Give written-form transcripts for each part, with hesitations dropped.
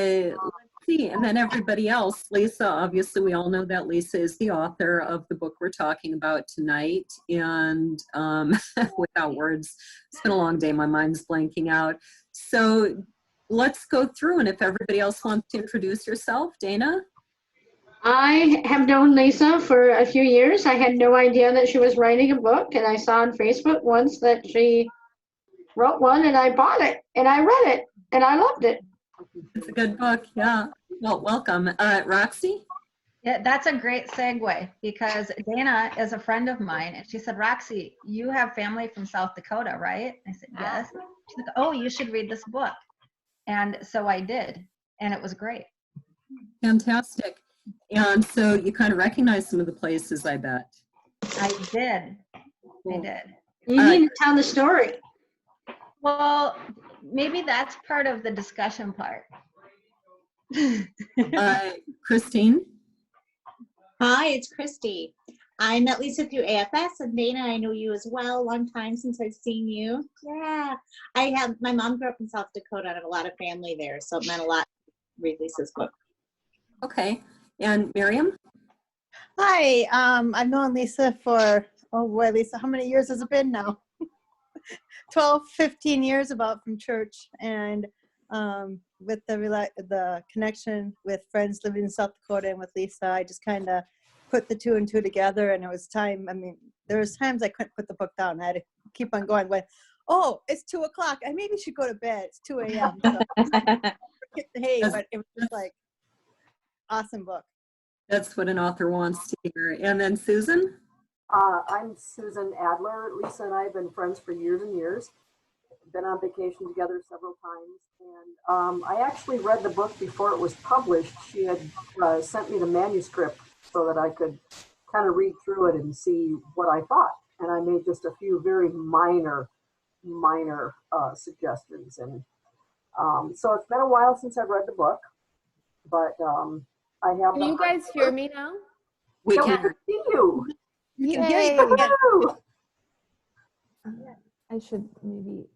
let's see, and then everybody else. Lisa, obviously, we all know that Lisa is the author of the book we're talking about tonight. And without words, it's been a long day. My mind's blanking out. So let's go through, and if everybody else wants to introduce yourself, Dana? I have known Lisa for a few years. I had no idea that she was writing a book, and I saw on Facebook once that she wrote one, and I bought it, and I read it, and I loved it. It's a good book, yeah. Well, welcome. Roxy? Yeah, that's a great segue, because Dana is a friend of mine, and she said, Roxy, you have family from South Dakota, right? I said, yes. She's like, oh, you should read this book. And so I did, and it was great. Fantastic. And so you kind of recognize some of the places, I bet. I did. Cool. I did. You need to tell the story. Well, maybe that's part of the discussion part. Christine? Hi, it's Christy. I met Lisa through AFS, and Dana, I know you as well. Long time since I've seen you. Yeah. My mom grew up in South Dakota. I have a lot of family there, so it meant a lot to read Lisa's book. Okay. And Miriam? Hi, I've known Lisa for, oh boy, Lisa, how many years has it been now? 12, 15 years about from church, and with the connection with friends living in South Dakota and with Lisa, I just kind of put the two and two together, and it was time. I mean, there was times I couldn't put the book down. I had to keep on going. But oh, it's 2 o'clock. I maybe should go to bed. It's 2 a.m. So, hey, but it was just like awesome book. That's what an author wants to hear. And then Susan? I'm Susan Adler. Lisa and I have been friends for years and years. Been on vacation together several times. And I actually read the book before it was published. She had sent me the manuscript so that I could kind of read through it and see what I thought. And I made just a few very minor suggestions. And so it's been a while since I've read the book, but I have. Can you guys hear me now? We can see you. We can hear you. I should maybe.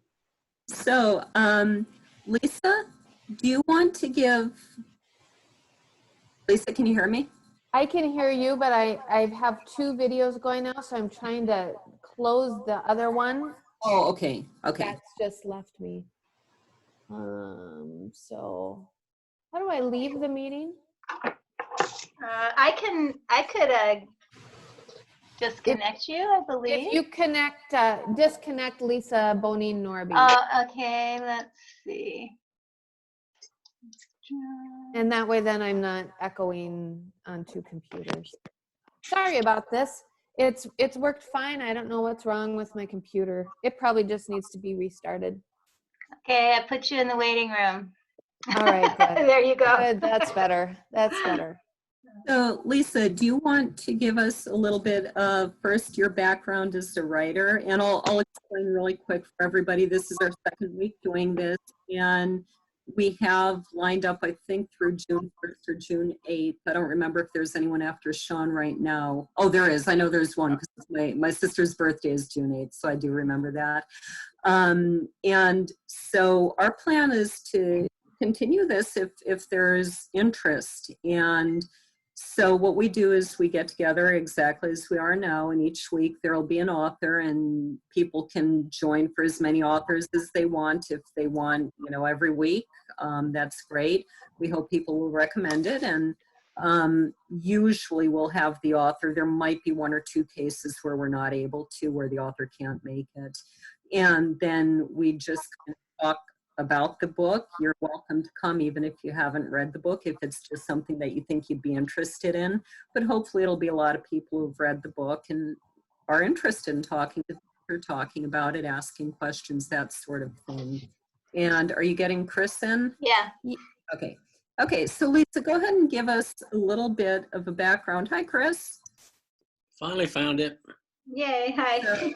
So, Lisa, do you want to give, Lisa, can you hear me? I can hear you, but I have 2 videos going now, so I'm trying to close the other one. Oh, okay. Okay. That's just left me. So how do I leave the meeting? I could disconnect you, I believe. If you connect, disconnect Lisa Bonin Norby. Okay, let's see. And that way then I'm not echoing on 2 computers. Sorry about this. It's worked fine. I don't know what's wrong with my computer. It probably just needs to be restarted. Okay, I put you in the waiting room. All right, good. There you go. Good, that's better. That's better. So, Lisa, do you want to give us a little bit of first your background as a writer? And I'll explain really quick for everybody. This is our 2nd week doing this, and we have lined up, I think, through June 1st or June 8th. I don't remember if there's anyone after Sean right now. Oh, there is. I know there's one because my sister's birthday is June 8th, so I do remember that. And so our plan is to continue this if there's interest. And so what we do is we get together exactly as we are now, and each week there will be an author, and people can join for as many authors as they want. If they want, every week, that's great. We hope people will recommend it, and usually we'll have the author. There might be 1 or 2 cases where we're not able to, where the author can't make it. And then we just talk about the book. You're welcome to come even if you haven't read the book, if it's just something that you think you'd be interested in. But hopefully it'll be a lot of people who've read the book and are interested in talking about it, asking questions, that sort of thing. And are you getting Chris in? Yeah. Okay. Okay, so Lisa, go ahead and give us a little bit of a background. Hi, Chris. Finally found it. Yay, hi.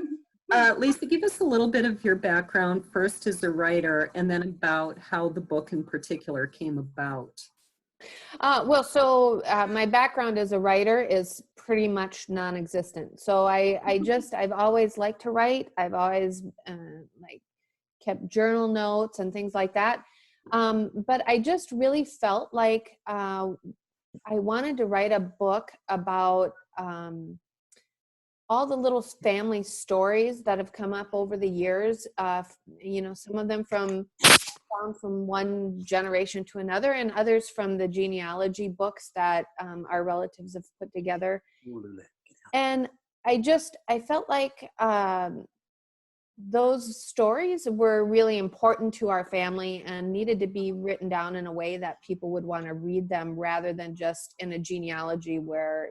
Lisa, give us a little bit of your background first as a writer, and then about how the book in particular came about. My background as a writer is pretty much non-existent. So I've always liked to write. I've always kept journal notes and things like that. But I just really felt like I wanted to write a book about all the little family stories that have come up over the years. Some of them from one generation to another, and others from the genealogy books that our relatives have put together. And I felt like those stories were really important to our family and needed to be written down in a way that people would want to read them, rather than just in a genealogy where,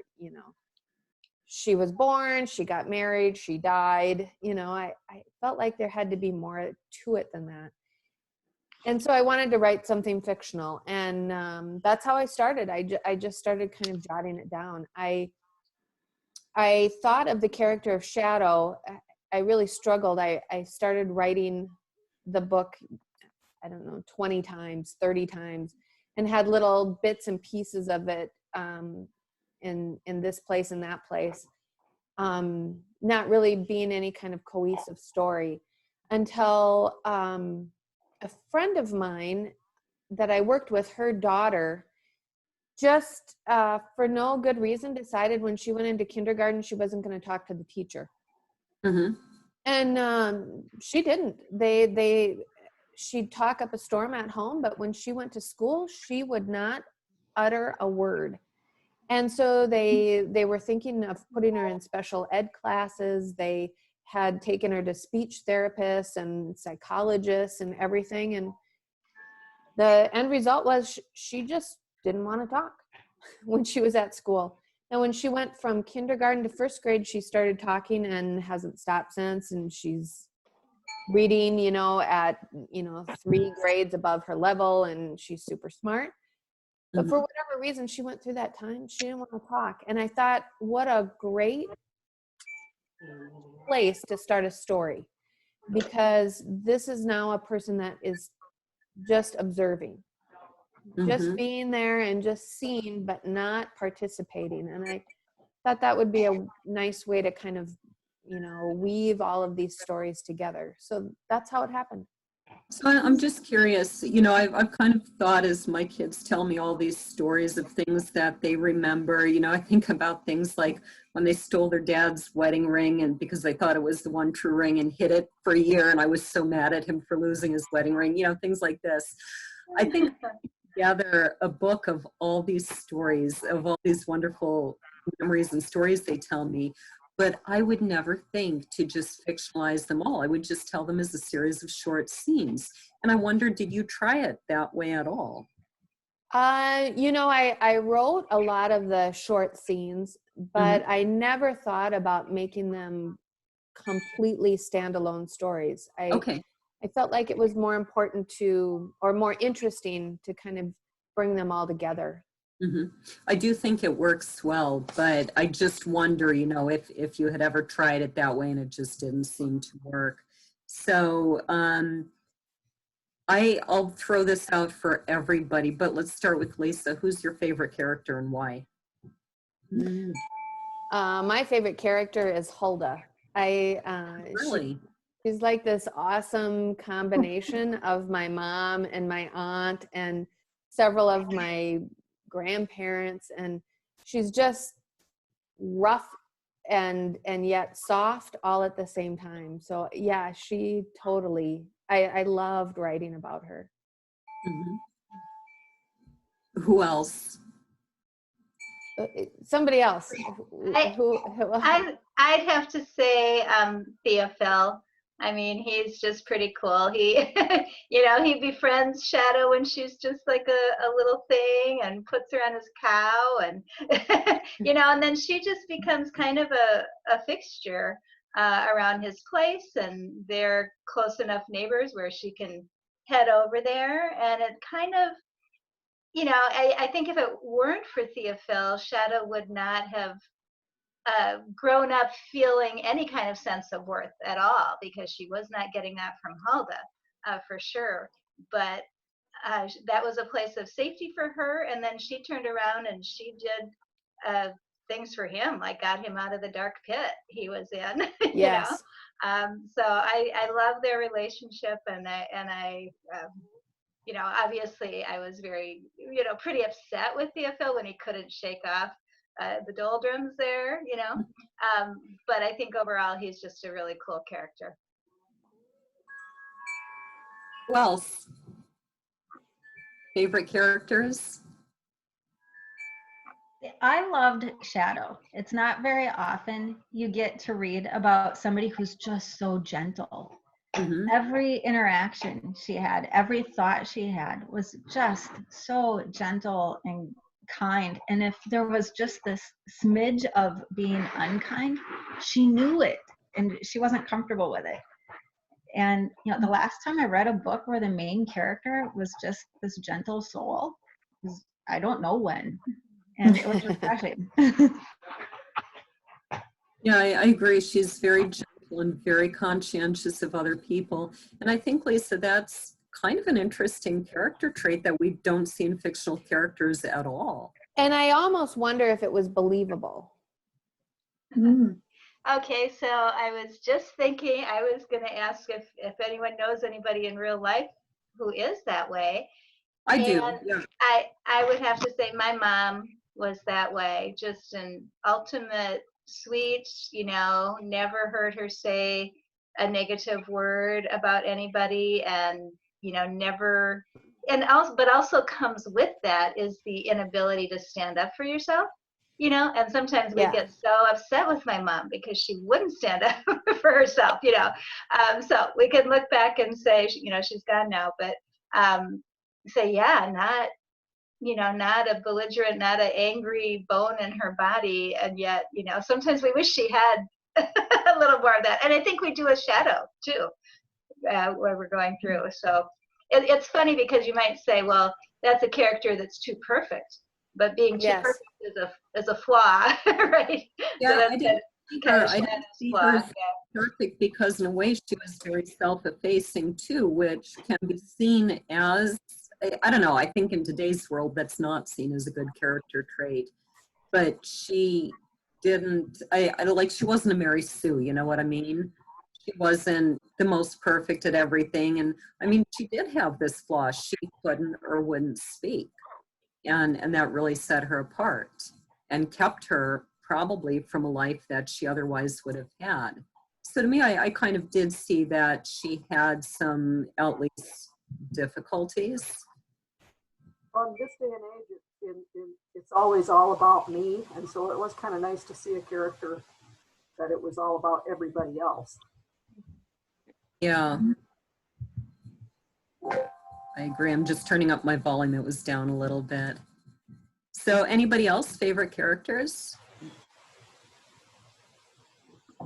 she was born, she got married, she died. I felt like there had to be more to it than that. And so I wanted to write something fictional. And that's how I started. I just started kind of jotting it down. I thought of the character of Shadow. I really struggled. I started writing the book, I don't know, 20 times, 30 times, and had little bits and pieces of it in this place and that place, not really being any kind of cohesive story, until a friend of mine that I worked with, her daughter, just for no good reason decided when she went into kindergarten she wasn't going to talk to the teacher. Mm-hmm. And she didn't. She'd talk up a storm at home, but when she went to school, she would not utter a word. And so they were thinking of putting her in special ed classes. They had taken her to speech therapists and psychologists and everything. And the end result was she just didn't want to talk when she was at school. And when she went from kindergarten to first grade, she started talking and hasn't stopped since. And she's reading, at 3 grades above her level, and she's super smart. But for whatever reason, she went through that time. She didn't want to talk. And I thought, what a great place to start a story, because this is now a person that is just observing, just being there and just seeing, but not participating. And I thought that would be a nice way to kind of, weave all of these stories together. So that's how it happened. So I'm just curious, I've kind of thought, as my kids tell me all these stories of things that they remember, I think about things like when they stole their dad's wedding ring, and because they thought it was the one true ring, and hid it for a year, and I was so mad at him for losing his wedding ring, things like this. I think together a book of all these stories, of all these wonderful memories and stories they tell me, but I would never think to just fictionalize them all. I would just tell them as a series of short scenes. And I wonder, did you try it that way at all? I wrote a lot of the short scenes, but I never thought about making them completely standalone stories. Okay. I felt like it was more important or more interesting to kind of bring them all together. I do think it works well, but I just wonder, if you had ever tried it that way and it just didn't seem to work. So I'll throw this out for everybody, but let's start with Lisa. Who's your favorite character and why? My favorite character is Hulda. Really? She's like this awesome combination of my mom and my aunt and several of my grandparents, and she's just rough and yet soft all at the same time. So yeah, she totally, I loved writing about her. Who else? Somebody else. I'd have to say Theophil. I mean, he's just pretty cool. He, he befriends Shadow when she's just like a little thing, and puts her on his cow, and, and then she just becomes kind of a fixture around his place, and they're close enough neighbors where she can head over there. And it kind of, I think if it weren't for Theophil, Shadow would not have grown up feeling any kind of sense of worth at all, because she was not getting that from Hulda, for sure. But that was a place of safety for her. And then she turned around and she did things for him, like got him out of the dark pit he was in. Yes. So I love their relationship, and I obviously I was very, pretty upset with Theophil when he couldn't shake off the doldrums there, but I think overall he's just a really cool character. Who else? Favorite characters? I loved Shadow. It's not very often you get to read about somebody who's just so gentle. Mm-hmm. Every interaction she had, every thought she had was just so gentle and kind. And if there was just this smidge of being unkind, she knew it and she wasn't comfortable with it. And the last time I read a book where the main character was just this gentle soul, I don't know when. And it was refreshing. Yeah, I agree. She's very gentle and very conscientious of other people. And I think, Lisa, that's kind of an interesting character trait that we don't see in fictional characters at all. And I almost wonder if it was believable. Okay, so I was just thinking, I was going to ask if anyone knows anybody in real life who is that way. I do. And Yeah. I would have to say my mom was that way, just an ultimate sweet, never heard her say a negative word about anybody, and never, but also comes with that is the inability to stand up for yourself, and sometimes we get so upset with my mom because she wouldn't stand up for herself, so we can look back and say, she's gone now, but say, not a belligerent, not an angry bone in her body. And yet, sometimes we wish she had a little more of that. And I think we do a Shadow too, where we're going through. So it's funny because you might say, well, that's a character that's too perfect, but being too perfect is a flaw, right? Yeah, so I didn't see her perfect because in a way she was very self-effacing too, which can be seen as, I don't know, I think in today's world that's not seen as a good character trait. But she didn't, she wasn't a Mary Sue, you know what I mean? She wasn't the most perfect at everything. And I mean, she did have this flaw. She couldn't or wouldn't speak. And that really set her apart and kept her probably from a life that she otherwise would have had. So to me, I kind of did see that she had some, at least, difficulties. On this day and age, it's always all about me. And so it was kind of nice to see a character that it was all about everybody else. Yeah. I agree. I'm just turning up my volume. It was down a little bit. So anybody else favorite characters?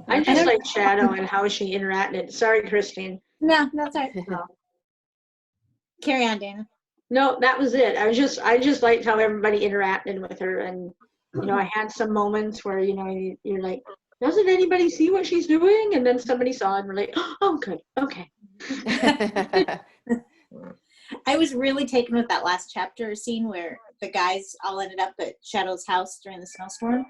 I just like Shadow and how she interacted. Sorry, Christine. No, that's all right. Carry on, Dana. No, that was it. I just liked how everybody interacted with her, and I had some moments where you're like, doesn't anybody see what she's doing? And then somebody saw it and we're like, oh, good, okay. I was really taken with that last chapter scene where the guys all ended up at Shadow's house during the snowstorm.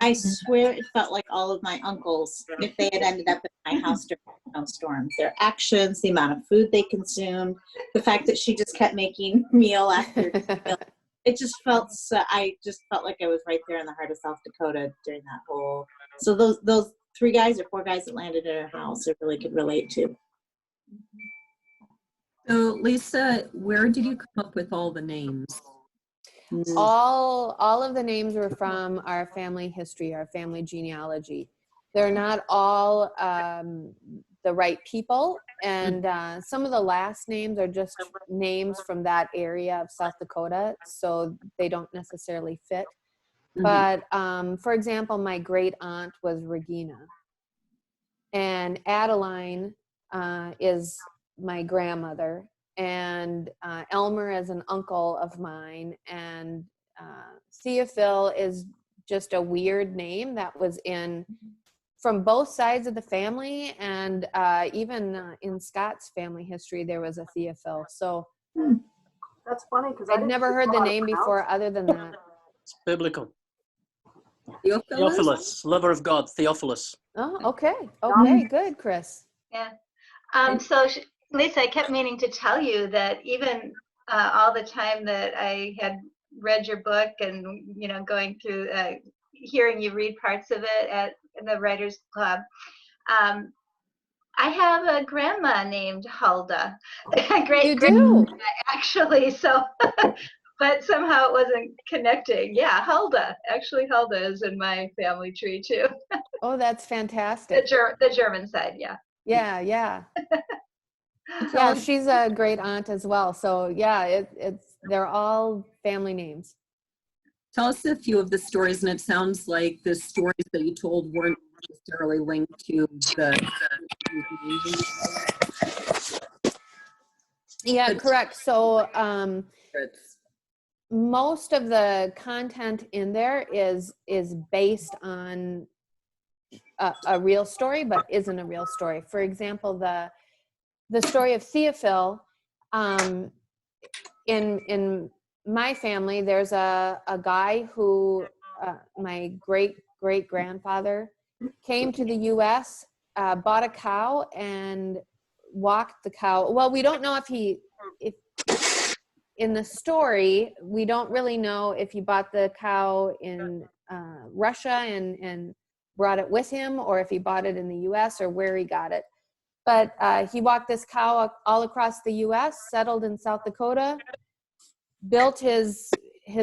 I swear it felt like all of my uncles, if they had ended up at my house during the snowstorm. Their actions, the amount of food they consumed, the fact that she just kept making meal after meal. It just felt I just felt like I was right there in the heart of South Dakota during that whole. So those 3 guys or 4 guys that landed in her house, I really could relate to. So Lisa, where did you come up with all the names? All of the names were from our family history, our family genealogy. They're not all the right people, and some of the last names are just names from that area of South Dakota, so they don't necessarily fit. But for example, my great aunt was Regina, and Adeline is my grandmother, and Elmer is an uncle of mine, and Theophil is just a weird name that was in from both sides of the family, and even in Scott's family history there was a Theophil. So that's funny because I'd never heard the name before other than that. It's biblical. Theophilus? Theophilus, lover of God, Theophilus. Oh, okay. Okay, good, Chris. Yeah. So Lisa, I kept meaning to tell you that even all the time that I had read your book and, going through, hearing you read parts of it at the Writers Club. I have a grandma named Hulda, You do? actually, so, but somehow it wasn't connecting. Yeah, Hulda. Actually, Hulda is in my family tree too. Oh, that's fantastic. The German side, yeah. Yeah, yeah. Tell Yeah, us- she's a great aunt as well. So yeah, they're all family names. Tell us a few of the stories, and it sounds like the stories that you told weren't necessarily linked to the. Yeah, But- correct. So most of the content in there is based on a real story, but isn't a real story. For example, the story of Theophil, in my family, there's a guy who my great grandfather came to the U.S., bought a cow and walked the cow. Well, we don't know if in the story, we don't really know if he bought the cow in Russia and brought it with him, or if he bought it in the U.S. or where he got it. But he walked this cow all across the U.S., settled in South Dakota, built his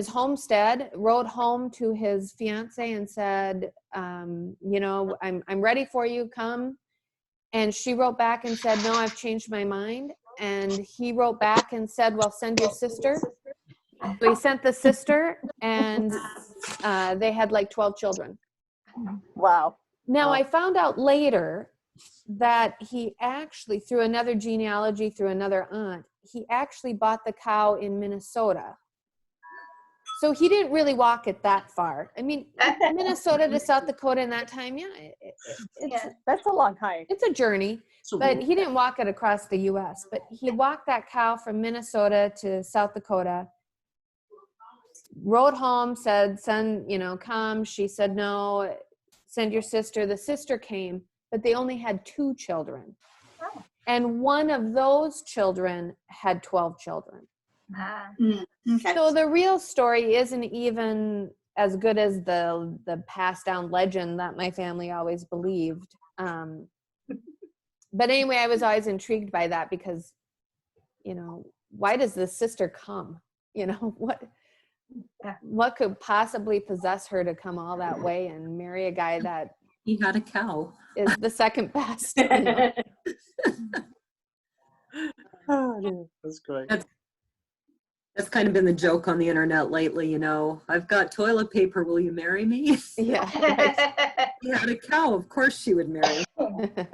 homestead, rode home to his fiance and said, I'm ready for you, come. And she wrote back and said, no, I've changed my mind. And he wrote back and said, well, send your sister. So he sent the sister, and they had like 12 children. Wow. Now, I found out later that he actually, through another genealogy, through another aunt, he actually bought the cow in Minnesota. So he didn't really walk it that far. I mean, Minnesota to South Dakota in that time, That's a long hike. it's a journey, but he didn't walk it across the U.S. But he walked that cow from Minnesota to South Dakota, rode home, said, son, come. She said, no, send your sister. The sister came, but they only had 2 children. Oh. And one of those children had 12 children. Okay. So the real story isn't even as good as the passed down legend that my family always believed. But anyway, I was always intrigued by that because, why does the sister come? What could possibly possess her to come all that way and marry a guy that He had a cow. is the second best? That's great. That's kind of been the joke on the internet lately, I've got toilet paper, will you marry me? Yeah. Right. He had a cow, of course she would marry him.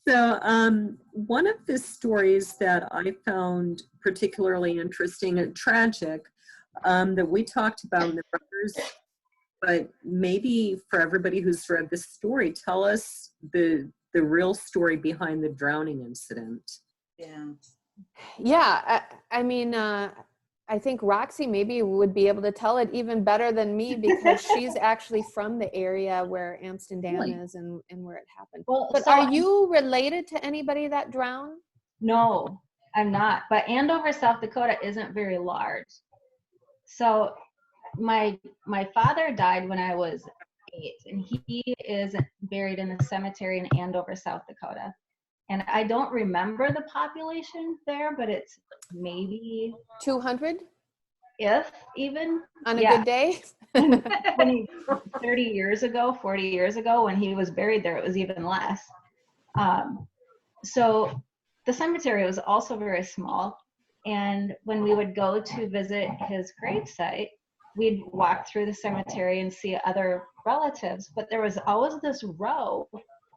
So one of the stories that I found particularly interesting and tragic that we talked about in the brothers, but maybe for everybody who's read this story, tell us the real story behind the drowning incident. Yeah. I mean, I think Roxy maybe would be able to tell it even better than me because she's actually from the area where Amsterdam is and where it happened. Well, But so are you related to anybody that drowned? No, I'm not. But Andover, South Dakota isn't very large. So my father died when I was 8, and he is buried in the cemetery in Andover, South Dakota. And I don't remember the population there, but it's maybe 200 if even on a good day? 30 years ago, 40 years ago, when he was buried there, it was even less. So the cemetery was also very small. And when we would go to visit his gravesite, we'd walk through the cemetery and see other relatives. But there was always this row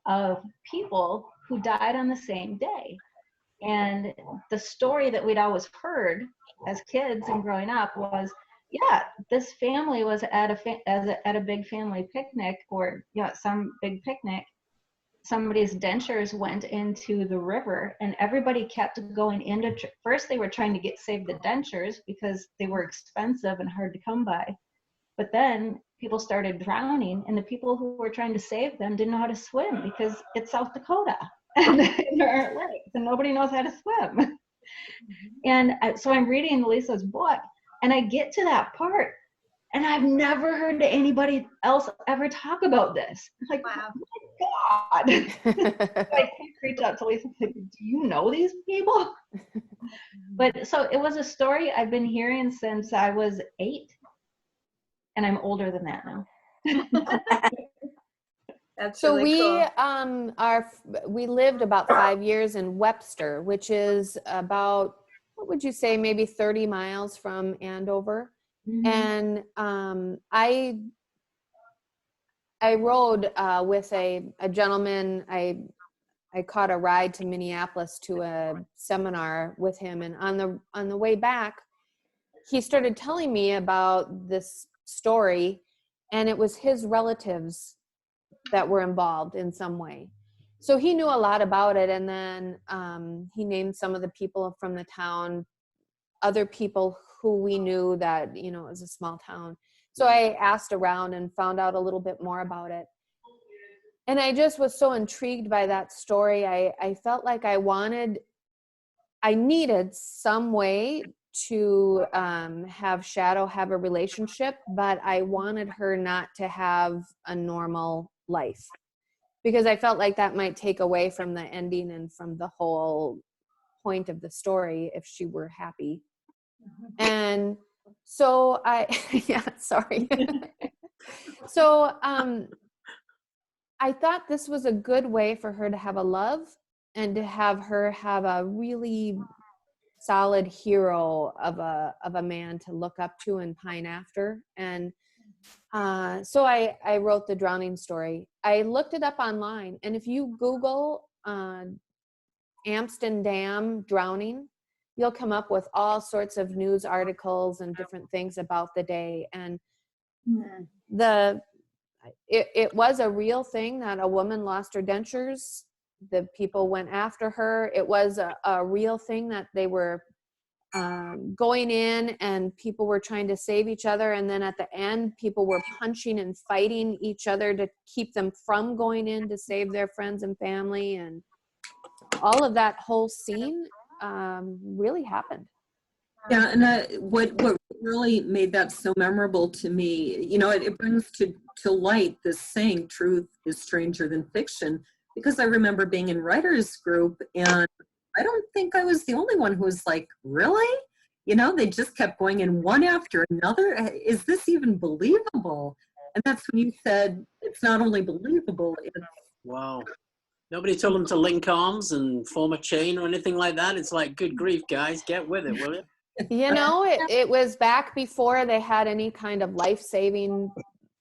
of people who died on the same day. And the story that we'd always heard as kids and growing up was, this family was at a big family picnic, or some big picnic. Somebody's dentures went into the river, and everybody kept going into. First, they were trying to save the dentures because they were expensive and hard to come by. But then people started drowning, and the people who were trying to save them didn't know how to swim because it's South Dakota and there aren't lakes and nobody knows how to swim. And so I'm reading Lisa's book, and I get to that part, and I've never heard anybody else ever talk about this. I'm like, Wow. oh my God. So I reached out to Lisa, like, do you know these people? But so it was a story I've been hearing since I was 8, and I'm older than that now. That's So really cool. we lived about 5 years in Webster, which is about, what would you say, maybe 30 miles from Andover. And I rode with a gentleman. I caught a ride to Minneapolis to a seminar with him, and on the way back, he started telling me about this story, and it was his relatives that were involved in some way. So he knew a lot about it, and then he named some of the people from the town, other people who we knew that, it was a small town. So I asked around and found out a little bit more about it. And I just was so intrigued by that story. I felt like I needed some way to have Shadow have a relationship, but I wanted her not to have a normal life, because I felt like that might take away from the ending and from the whole point of the story if she were happy. And so yeah, sorry. So I thought this was a good way for her to have a love, and to have her have a really solid hero of a man to look up to and pine after. And so I wrote the drowning story. I looked it up online, and if you Google Amsden Dam drowning, you'll come up with all sorts of news articles and different things about the day. And it was a real thing that a woman lost her dentures. The people went after her. It was a real thing that they were going in, and people were trying to save each other. And then at the end, people were punching and fighting each other to keep them from going in to save their friends and family. And all of that whole scene really happened. Yeah, and what really made that so memorable to me, it brings to light this saying, truth is stranger than fiction, because I remember being in writers group, and I don't think I was the only one who was like, really? They just kept going in one after another. Is this even believable? And that's when you said, it's not only believable, it's... Wow. Nobody told them to link arms and form a chain or anything like that. It's like, good grief, guys, get with it, will you? It was back before they had any kind of life-saving,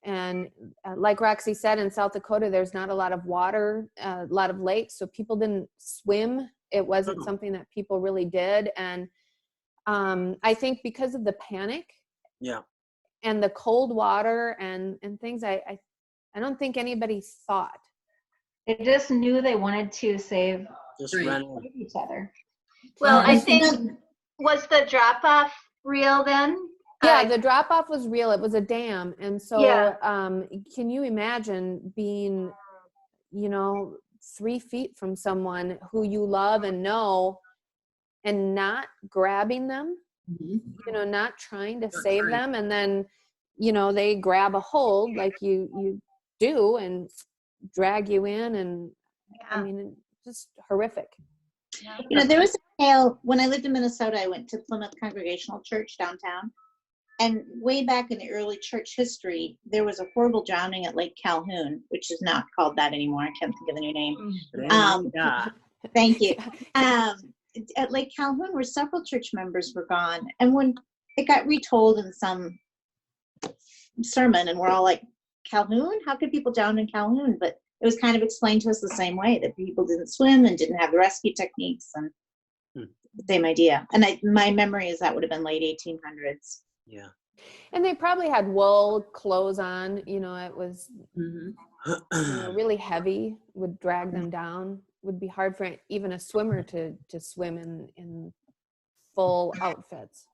and like Roxy said, in South Dakota, there's not a lot of water, a lot of lakes, so people didn't swim. It wasn't something that people really did. And I think because of the panic, and the cold water and things, I don't think anybody thought. They just knew they wanted to save each other. Well, I think, was the drop-off real then? Yeah, the drop-off was real. It was a dam. And so can you imagine being, 3 feet from someone who you love and know, and not grabbing them, not trying to save them, and then, they grab a hold like you do and drag you in, and I mean, just horrific. There was a tale when I lived in Minnesota. I went to Plymouth Congregational Church downtown, and way back in the early church history, there was a horrible drowning at Lake Calhoun, which is not called that anymore. I can't think of the new name. Thank you. At Lake Calhoun, where several church members were gone, and when it got retold in some sermon, and we're all like, Calhoun? How could people drown in Calhoun? But it was kind of explained to us the same way, that people didn't swim and didn't have the rescue techniques, and the same idea. And my memory is that would have been late 1800s. Yeah. And they probably had wool clothes on, it was really heavy, would drag them down, would be hard for even a swimmer to swim in full outfits.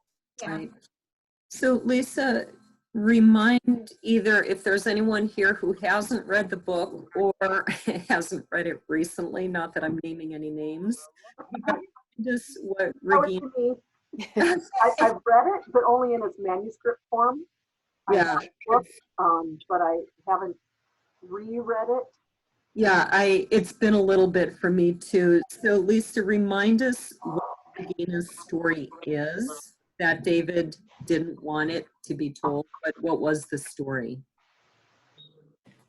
Right. So Lisa, remind either if there's anyone here who hasn't read the book or hasn't read it recently, not that I'm naming any names, Just what Tell it Regina, to me. I've read it, but only in its manuscript form. I yeah, have the book, but I haven't reread it. yeah, it's been a little bit for me too. So Lisa, remind us what Regina's story is that David didn't want it to be told, but what was the story?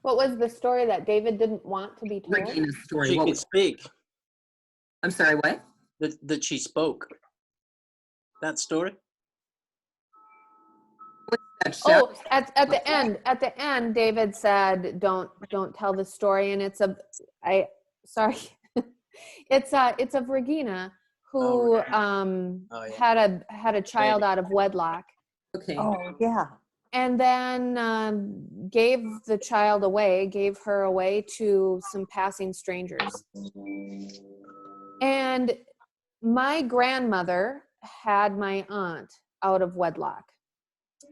What was the story that David didn't want to be told? Regina's story. She What could was, speak. I'm sorry, what? That she spoke. That story. That chapter? Oh, at the end, David said, "Don't tell the story." And it's it's of Regina who had a child out of wedlock, Okay. Oh, yeah. and then gave her away to some passing strangers. And my grandmother had my aunt out of wedlock.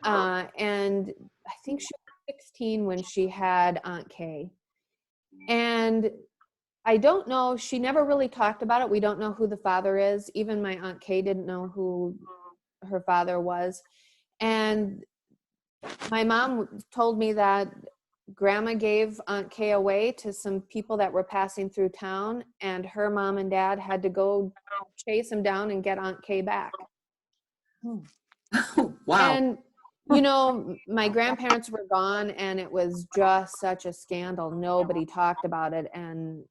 And I think she was 16 when she had Aunt Kay. And I don't know, she never really talked about it. We don't know who the father is. Even my Aunt Kay didn't know who her father was. And my mom told me that Grandma gave Aunt Kay away to some people that were passing through town, and her mom and dad had to go chase him down and get Aunt Kay back. Wow. And my grandparents were gone, and it was just such a scandal. Nobody talked about it, and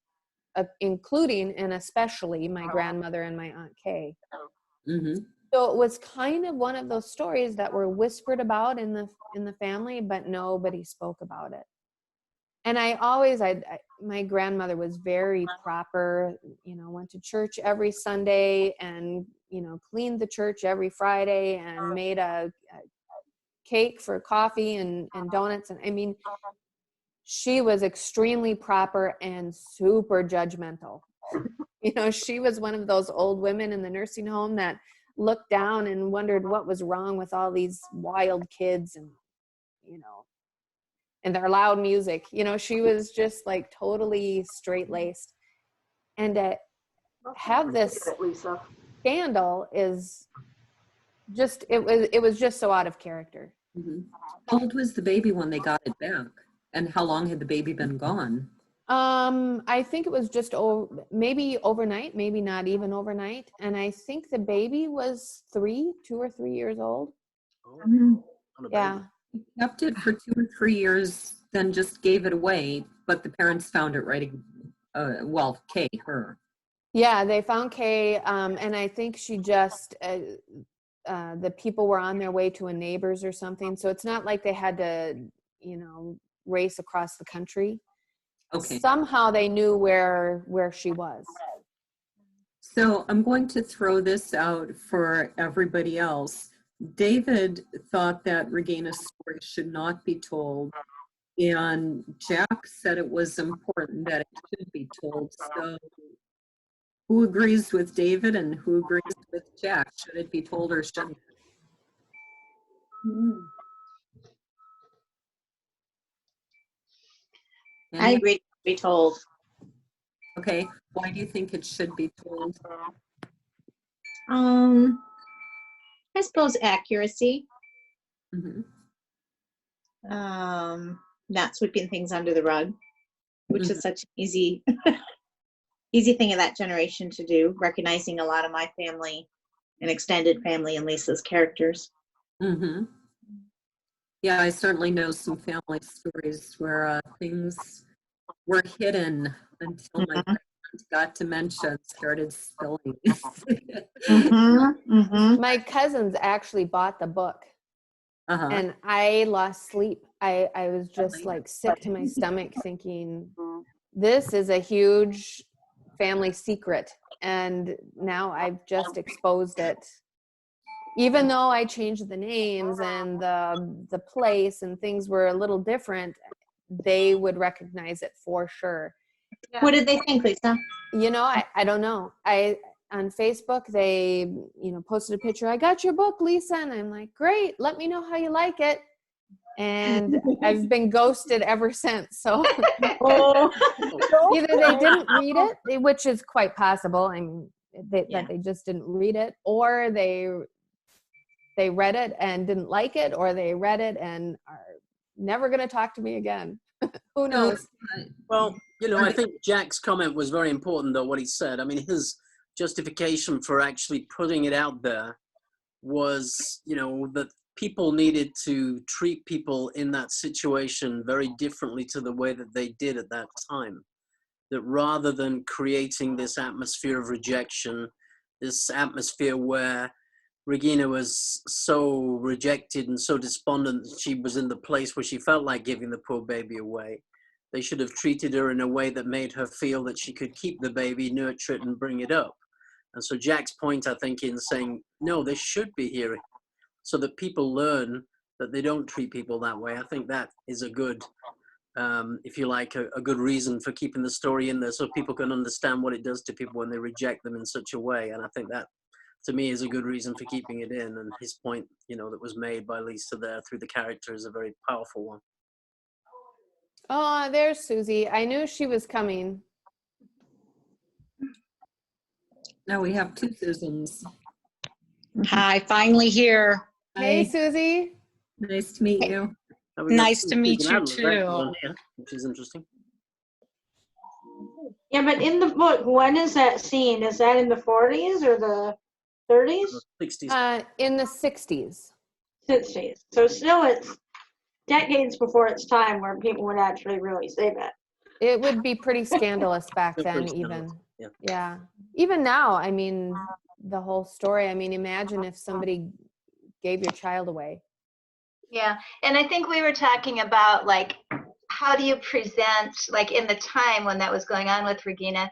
including and especially my grandmother and my Aunt Kay. Mm-hmm. So it was kind of one of those stories that were whispered about in the family, but nobody spoke about it. And my grandmother was very proper, went to church every Sunday and, cleaned the church every Friday and made a cake for coffee and donuts. And I mean, she was extremely proper and super judgmental. She was one of those old women in the nursing home that looked down and wondered what was wrong with all these wild kids and their loud music. She was just like totally straight-laced. And to have this Lisa. scandal is just, it was just so out of character. Mm-hmm. How old was the baby when they got it back? And how long had the baby been gone? I think it was just maybe overnight, maybe not even overnight. And I think the baby was 2 or 3 years old. Oh, Yeah. He kept it for 2 or 3 years, then just gave it away. But the parents found it right. Kay, her. Yeah, they found Kay, and I think she just the people were on their way to a neighbor's or something. So it's not like they had to, race across the country. Okay. Somehow they knew where she was. So I'm going to throw this out for everybody else. David thought that Regina's story should not be told, and Jack said it was important that it should be told. So who agrees with David and who agrees with Jack? Should it be told or shouldn't it? I agree to be told. Okay, why do you think it should be told? I suppose accuracy. Mm-hmm. Not sweeping things under the rug, which is such an easy thing of that generation to do, recognizing a lot of my family and extended family and Lisa's characters. Mm-hmm. Yeah, I certainly know some family stories where things were hidden until my parents got dementia and started spilling. My cousins actually bought the book. And I lost sleep. I was just like sick to my stomach thinking, this is a huge family secret. And now I've just exposed it. Even though I changed the names and the place and things were a little different, they would recognize it for sure. Yeah. What did they think, Lisa? I don't know. On Facebook, they, posted a picture. I got your book, Lisa. And I'm like, great. Let me know how you like it. And I've been ghosted ever since. So either they didn't read it, which is quite possible. I mean, that they just didn't read it, or they read it and didn't like it, or they read it and are never going to talk to me again. Who knows? Well, I think Jack's comment was very important, though, what he said. I mean, his justification for actually putting it out there was, that people needed to treat people in that situation very differently to the way that they did at that time. That rather than creating this atmosphere of rejection, this atmosphere where Regina was so rejected and so despondent that she was in the place where she felt like giving the poor baby away, they should have treated her in a way that made her feel that she could keep the baby, nurture it, and bring it up. And so Jack's point, I think, in saying, no, they should be here so that people learn that they don't treat people that way. I think that is a good, if you like, a good reason for keeping the story in there so people can understand what it does to people when they reject them in such a way. And I think that, to me, is a good reason for keeping it in. And his point, that was made by Lisa there through the character is a very powerful one. Oh, there's Susie. I knew she was coming. Now we have 2 Susans. Hi, finally here. Hey, Hi. Susie. Nice to meet you. Nice to meet you too. Which is interesting. Yeah, but in the book, when is that scene? Is that in the 40s or the 30s? 60s. In the 60s. 60s. So still it's decades before its time where people would actually really say that. It would be pretty scandalous back It's then, pretty even. scandalous, Yeah. Even now, I mean, the whole story. I mean, imagine if somebody gave your child away. Yeah, and I think we were talking about, like, how do you present, like, in the time when that was going on with Regina,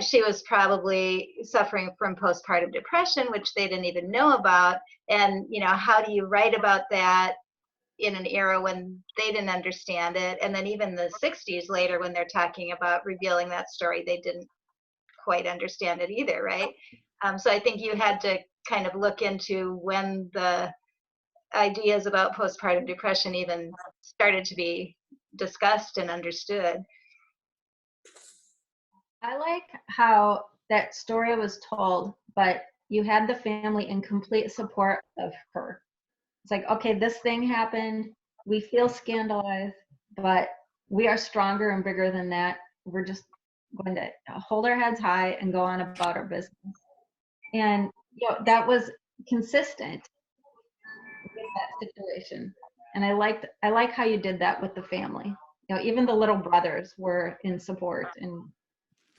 she was probably suffering from postpartum depression, which they didn't even know about. And, how do you write about that in an era when they didn't understand it? And then even the 60s later, when they're talking about revealing that story, they didn't quite understand it either, right? So I think you had to kind of look into when the ideas about postpartum depression even started to be discussed and understood. I like how that story was told, but you had the family in complete support of her. It's like, okay, this thing happened. We feel scandalized, but we are stronger and bigger than that. We're just going to hold our heads high and go on about our business. And that was consistent with that situation. And I like how you did that with the family. Even the little brothers were in support, and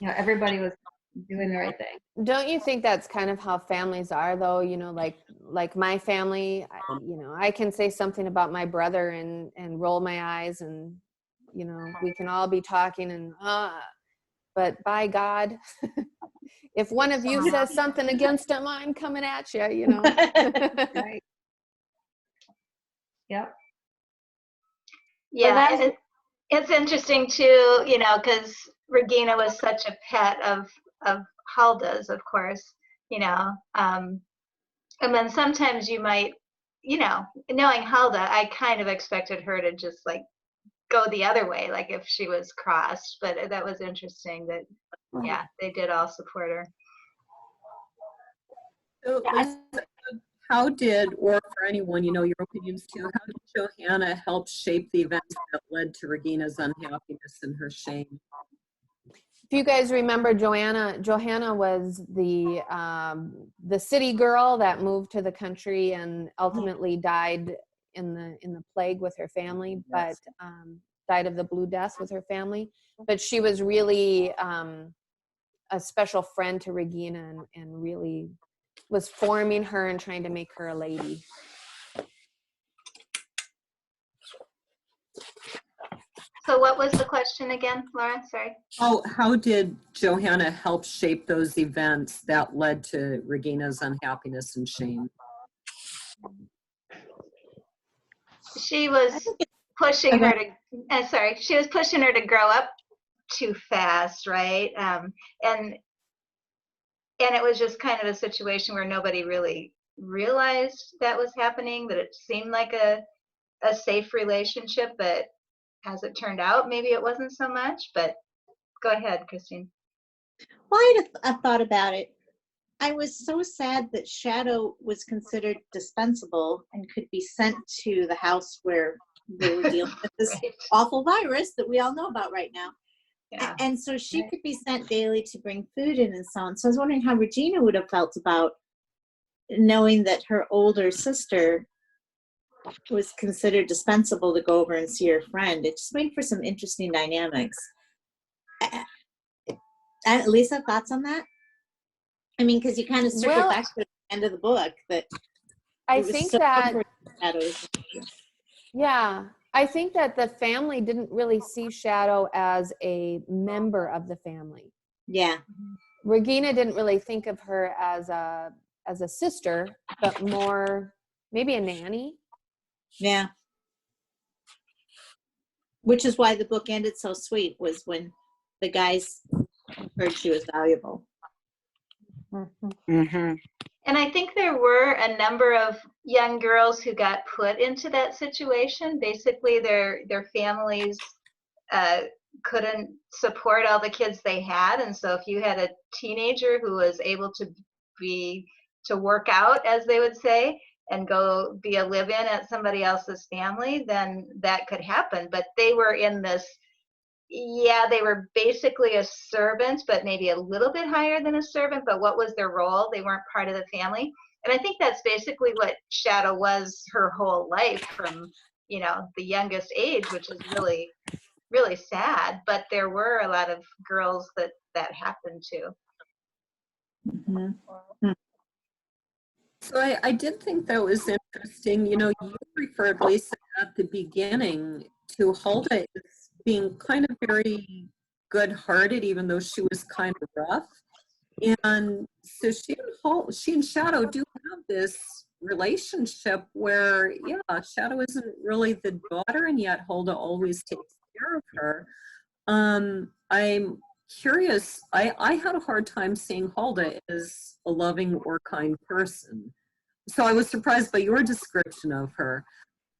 everybody was doing the right thing. Don't you think that's kind of how families are, though? Like my family, I can say something about my brother and roll my eyes, and we can all be talking and but by God, if one of you says something against him, I'm coming at you. Right. Yep. Yeah, and it's interesting too, because Regina was such a pet of Hulda's, of course, and then sometimes you might, knowing Hulda, I kind of expected her to just like go the other way, like if she was crossed, but that was interesting that, yeah, they did all support her. So, Lisa, how did, or for anyone, your opinions too, how did Johanna help shape the events that led to Regina's unhappiness and her shame? If you guys remember, Johanna was the city girl that moved to the country and ultimately died in the plague with her family, but died of the Blue Death with her family. But she was really a special friend to Regina and really was forming her and trying to make her a lady. So what was the question again, Laura? Sorry. How did Johanna help shape those events that led to Regina's unhappiness and shame? She was pushing her to, she was pushing her to grow up too fast, right? And it was just kind of a situation where nobody really realized that was happening, that it seemed like a safe relationship, but as it turned out, maybe it wasn't so much. But go ahead, Christine. Well, I've thought about it. I was so sad that Shadow was considered dispensable and could be sent to the house where they were dealing with this Right. awful virus that we all know about right now. Yeah. And so she Right. could be sent daily to bring food in and so on. So I was wondering how Regina would have felt about knowing that her older sister was considered dispensable to go over and see her friend. It just made for some interesting dynamics. Lisa, thoughts on that? I mean, because you kind of circle Well, back to the end of the book, but I it was think so that, comforting, Shadows. yeah, I think that the family didn't really see Shadow as a member of the family. Yeah, Regina didn't really think of her as a sister, but more maybe a nanny. yeah. Which is why the book ended so sweet, was when the guys heard she was valuable. Mm-hmm. And I think there were a number of young girls who got put into that situation. Basically, their families couldn't support all the kids they had, and so if you had a teenager who was able to work out, as they would say, and go be a live-in at somebody else's family, then that could happen. But they were in this. Yeah, they were basically a servant, but maybe a little bit higher than a servant. But what was their role? They weren't part of the family. And I think that's basically what Shadow was her whole life, from, the youngest age, which is really, really sad. But there were a lot of girls that happened to. Mm-hmm. So I did think that was interesting. You referred, Lisa, at the beginning to Hulda as being kind of very good-hearted, even though she was kind of rough. And so she and Shadow do have this relationship where, yeah, Shadow isn't really the daughter, and yet Hulda always takes care of her. I'm curious. I had a hard time seeing Hulda as a loving or kind person. So I was surprised by your description of her.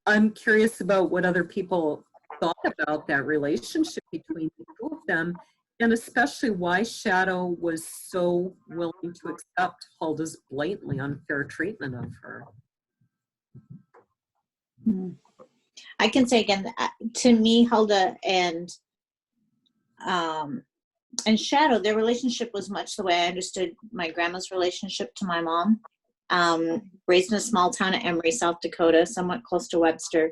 I'm curious about what other people thought about that relationship between the two of them, and especially why Shadow was so willing to accept Hulda's blatantly unfair treatment of her. I can say again, to me, Hulda and Shadow, their relationship was much the way I understood my grandma's relationship to my mom. Raised in a small town of Emory, South Dakota, somewhat close to Webster.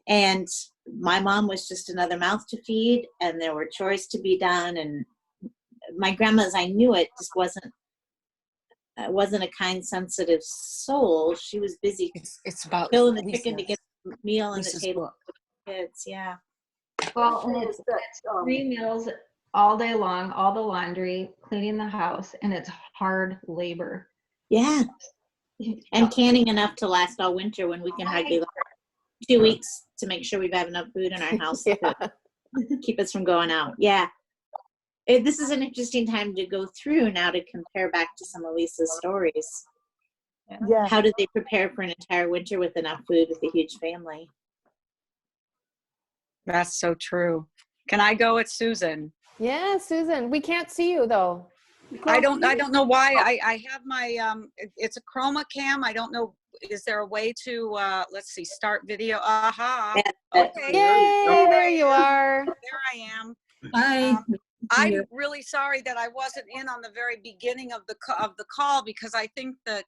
And my mom was just another mouth to feed, and there were chores to be done. And my grandma, as I knew it, just wasn't a kind, sensitive soul. She was busy It's about killing the chicken to get the meal on the Lisa's table book. for the kids. Yeah. Well, and Is it's that, 3 meals all day long, all the laundry, cleaning the house, and it's hard labor. Yeah. And canning enough to last all winter when we can hardly last 2 weeks to make sure we have enough food in our house Yeah. to keep us from going out. Yeah. This is an interesting time to go through now to compare back to some of Lisa's stories. Yeah. How did they prepare for an entire winter with enough food with a huge family? That's so true. Can I go at Susan? Yeah, Susan, we can't see you though. I don't know why. I have my it's a chroma cam. I don't know. Is there a way to let's see, start video? Aha. Okay. Yay, there you are. There I am. Hi. I'm really sorry that I wasn't in on the very beginning of the call, because I think that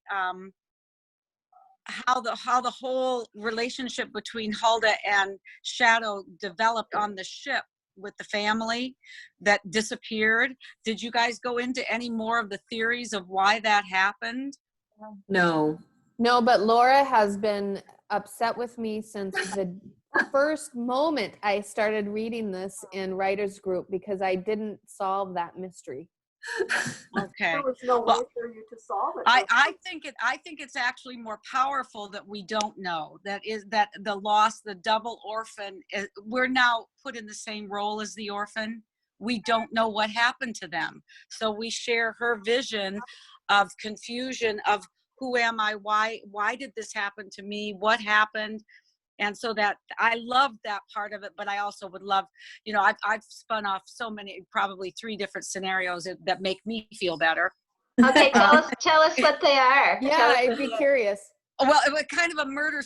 how the whole relationship between Hulda and Shadow developed on the ship with the family that disappeared. Did you guys go into any more of the theories of why that happened? No. No, but Laura has been upset with me since the first moment I started reading this in writers group, because I didn't solve that mystery. Okay. there was no way for you to solve it. I think it's actually more powerful that we don't know. That is that the loss, the double orphan, we're now put in the same role as the orphan. We don't know what happened to them. So we share her vision of confusion of who am I? Why did this happen to me? What happened? And so that I love that part of it, but I also would love, I've spun off so many, probably 3 different scenarios that make me feel better. Okay, tell us what they are. Yeah, Tell us I'd what be they are. curious. Well, it was kind of a murder,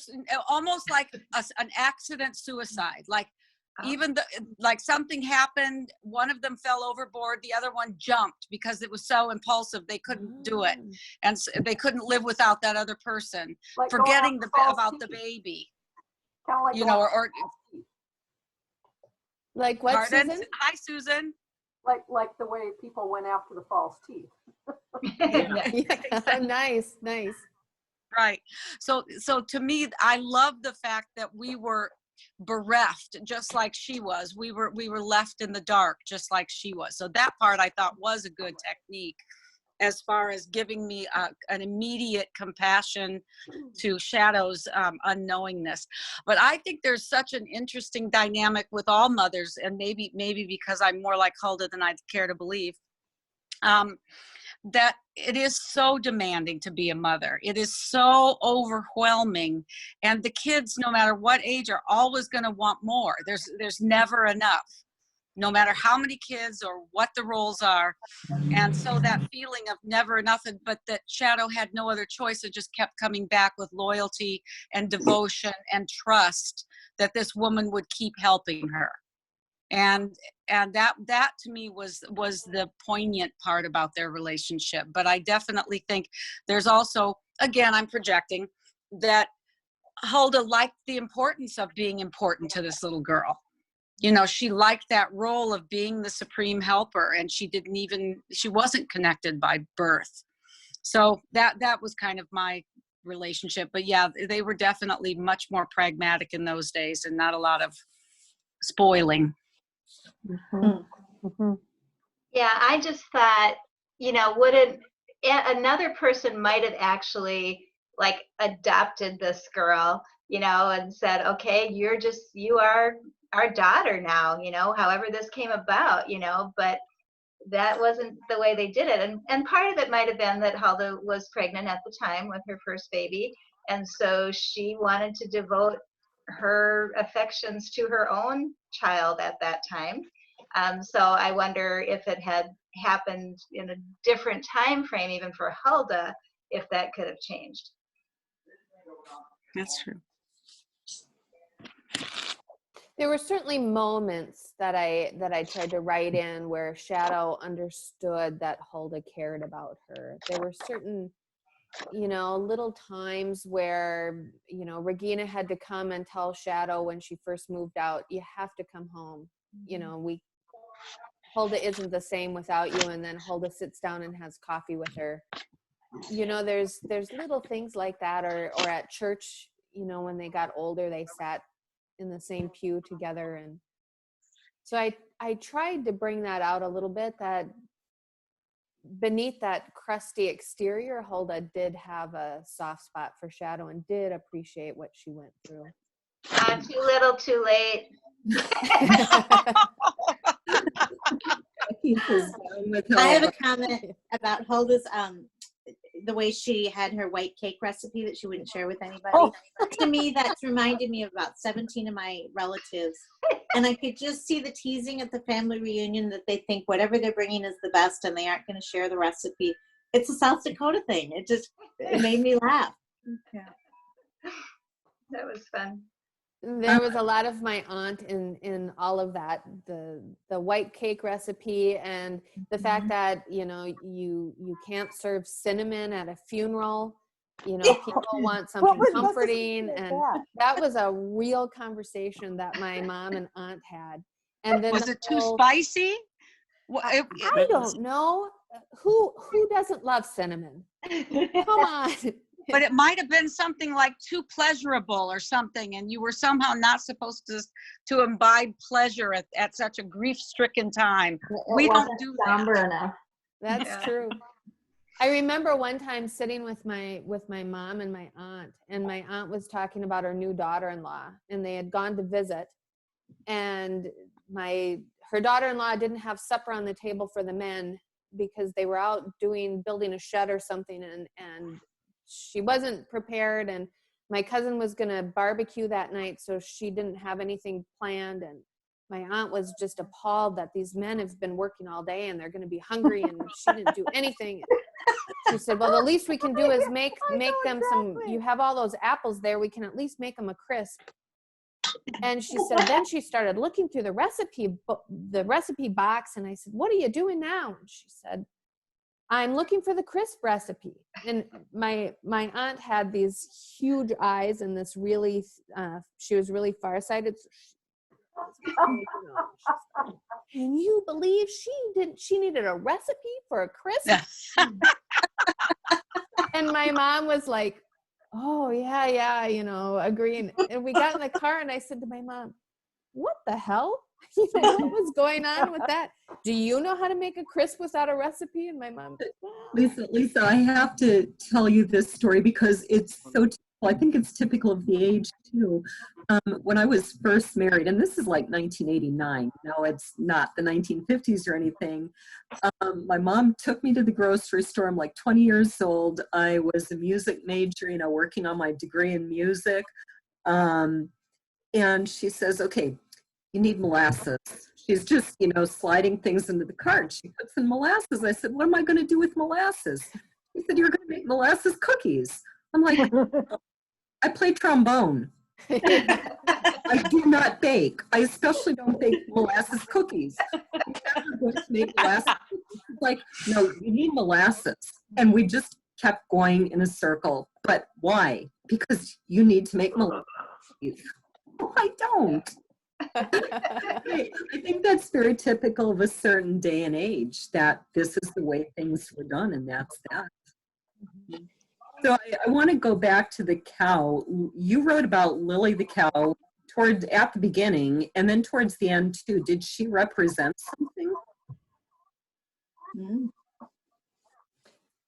almost like an accident suicide. Like even like something happened, one of them fell overboard, the other one jumped because it was so impulsive they couldn't do it, and so they couldn't live without that other person, Like forgetting false about the teeth. baby. Kind of like You know, or Like what, pardon? Susan? Hi, Susan. like the way people went after the false teeth. Yeah. Nice. Right. So to me, I love the fact that we were bereft just like she was. We were left in the dark just like she was. So that part I thought was a good technique as far as giving me an immediate compassion to Shadow's unknowingness. But I think there's such an interesting dynamic with all mothers, and maybe because I'm more like Hulda than I'd care to believe, that it is so demanding to be a mother. It is so overwhelming, and the kids, no matter what age, are always going to want more. There's never enough, no matter how many kids or what the roles are. And so that feeling of never enough, but that Shadow had no other choice. It just kept coming back with loyalty and devotion and trust that this woman would keep helping her. And that to me was the poignant part about their relationship. But I definitely think there's also, again, I'm projecting, that Hulda liked the importance of being important to this little girl. You know, she liked that role of being the supreme helper, and she wasn't connected by birth. So that was kind of my relationship. But yeah, they were definitely much more pragmatic in those days, and not a lot of spoiling. Yeah, I just thought, another person might have actually like adopted this girl, and said, okay, you are our daughter now, however this came about, but that wasn't the way they did it. And part of it might have been that Hulda was pregnant at the time with her first baby. And so she wanted to devote her affections to her own child at that time. So I wonder if it had happened in a different time frame, even for Hulda, if that could have changed. That's true. There were certainly moments that I tried to write in where Shadow understood that Hulda cared about her. There were certain, little times where, Regina had to come and tell Shadow when she first moved out, you have to come home. Hulda isn't the same without you. And then Hulda sits down and has coffee with her. There's little things like that, or at church, when they got older, they sat in the same pew together. And so I tried to bring that out a little bit, that beneath that crusty exterior, Hulda did have a soft spot for Shadow and did appreciate what she went through. Too little, too late. I have a comment about Hulda's the way she had her white cake recipe that she wouldn't share with anybody. To me, that's reminded me of about 17 of my relatives. And I could just see the teasing at the family reunion, that they think whatever they're bringing is the best and they aren't going to share the recipe. It's a South Dakota thing. It made me laugh. Yeah. That was fun. There was a lot of my aunt in all of that, the white cake recipe, and the fact that you can't serve cinnamon at a funeral. People want something comforting, and that was a real conversation that my mom and aunt had. And then was it too spicy? I don't know. Who doesn't love cinnamon? Come on. But it might have been something like too pleasurable or something, and you were somehow not supposed to imbibe pleasure at such a grief-stricken time. We don't do that. Enough. That's true. I remember one time sitting with my mom and my aunt was talking about her new daughter-in-law, and they had gone to visit, and her daughter-in-law didn't have supper on the table for the men because they were out building a shed or something, and she wasn't prepared, and my cousin was going to barbecue that night, so she didn't have anything planned. And my aunt was just appalled that these men have been working all day and they're going to be hungry, and she didn't do anything. She said, well, the least we can do is make them some, you have all those apples there, we can at least make them a crisp. And she said, then she started looking through the recipe box, and I said, what are you doing now? And she said, I'm looking for the crisp recipe. And my aunt had these huge eyes and this really, she was really farsighted. Can you believe she needed a recipe for a crisp? And my mom was like, oh yeah, agreeing. And we got in the car and I said to my mom, what the hell? What was going on with that? Do you know how to make a crisp without a recipe? And my mom said, Lisa, I have to tell you this story because it's so typical. I think it's typical of the age too. When I was first married, and this is like 1989, no, it's not the 1950s or anything. My mom took me to the grocery store. I'm like 20 years old. I was a music major, working on my degree in music. And she says, okay, you need molasses. She's just, sliding things into the cart. She puts in molasses. I said, what am I going to do with molasses? She said, you're going to make molasses cookies. I'm like, I play trombone. I do not bake. I especially don't bake molasses cookies. I'm never going to make molasses cookies. Like, no, you need molasses. And we just kept going in a circle. But why? Because you need to make molasses cookies. No, I don't. I think that's very typical of a certain day and age, that this is the way things were done, and that's that. So I want to go back to the cow. You wrote about Lily the cow at the beginning, and then towards the end too. Did she represent something?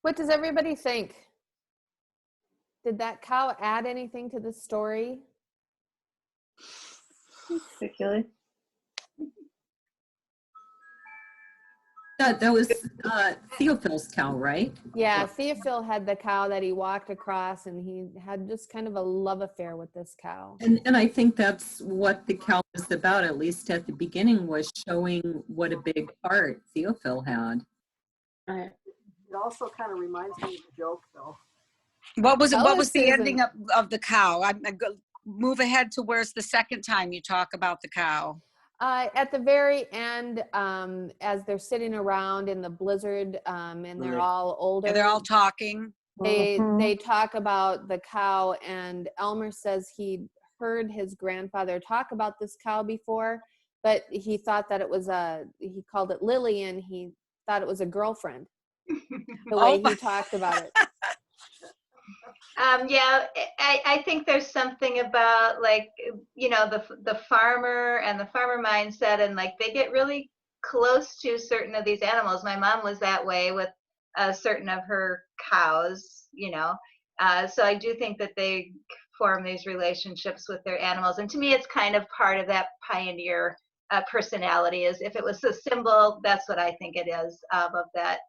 what does everybody think? Did that cow add anything to the story? Particularly. That was Theophil's cow, right? Yeah, Theophil had the cow that he walked across, and he had just kind of a love affair with this cow. And I think that's what the cow was about, at least at the beginning, was showing what a big part Theophil had. It also kind of reminds me of a joke, though. What was it? Tell What us, was the Susan. ending of the cow? Move ahead to where's the second time you talk about the cow. At the very end, as they're sitting around in the blizzard, and they're all older. Yeah, they're all talking. They talk about the cow, and Elmer says he'd heard his grandfather talk about this cow before, but he thought that it was he called it Lily, and he thought it was a girlfriend, the way he talked about it. Yeah, I think there's something about the farmer and the farmer mindset, and they get really close to certain of these animals. My mom was that way with certain of her cows, so I do think that they form these relationships with their animals. And to me, it's kind of part of that pioneer personality. Is if it was a symbol, that's what I think it is, of that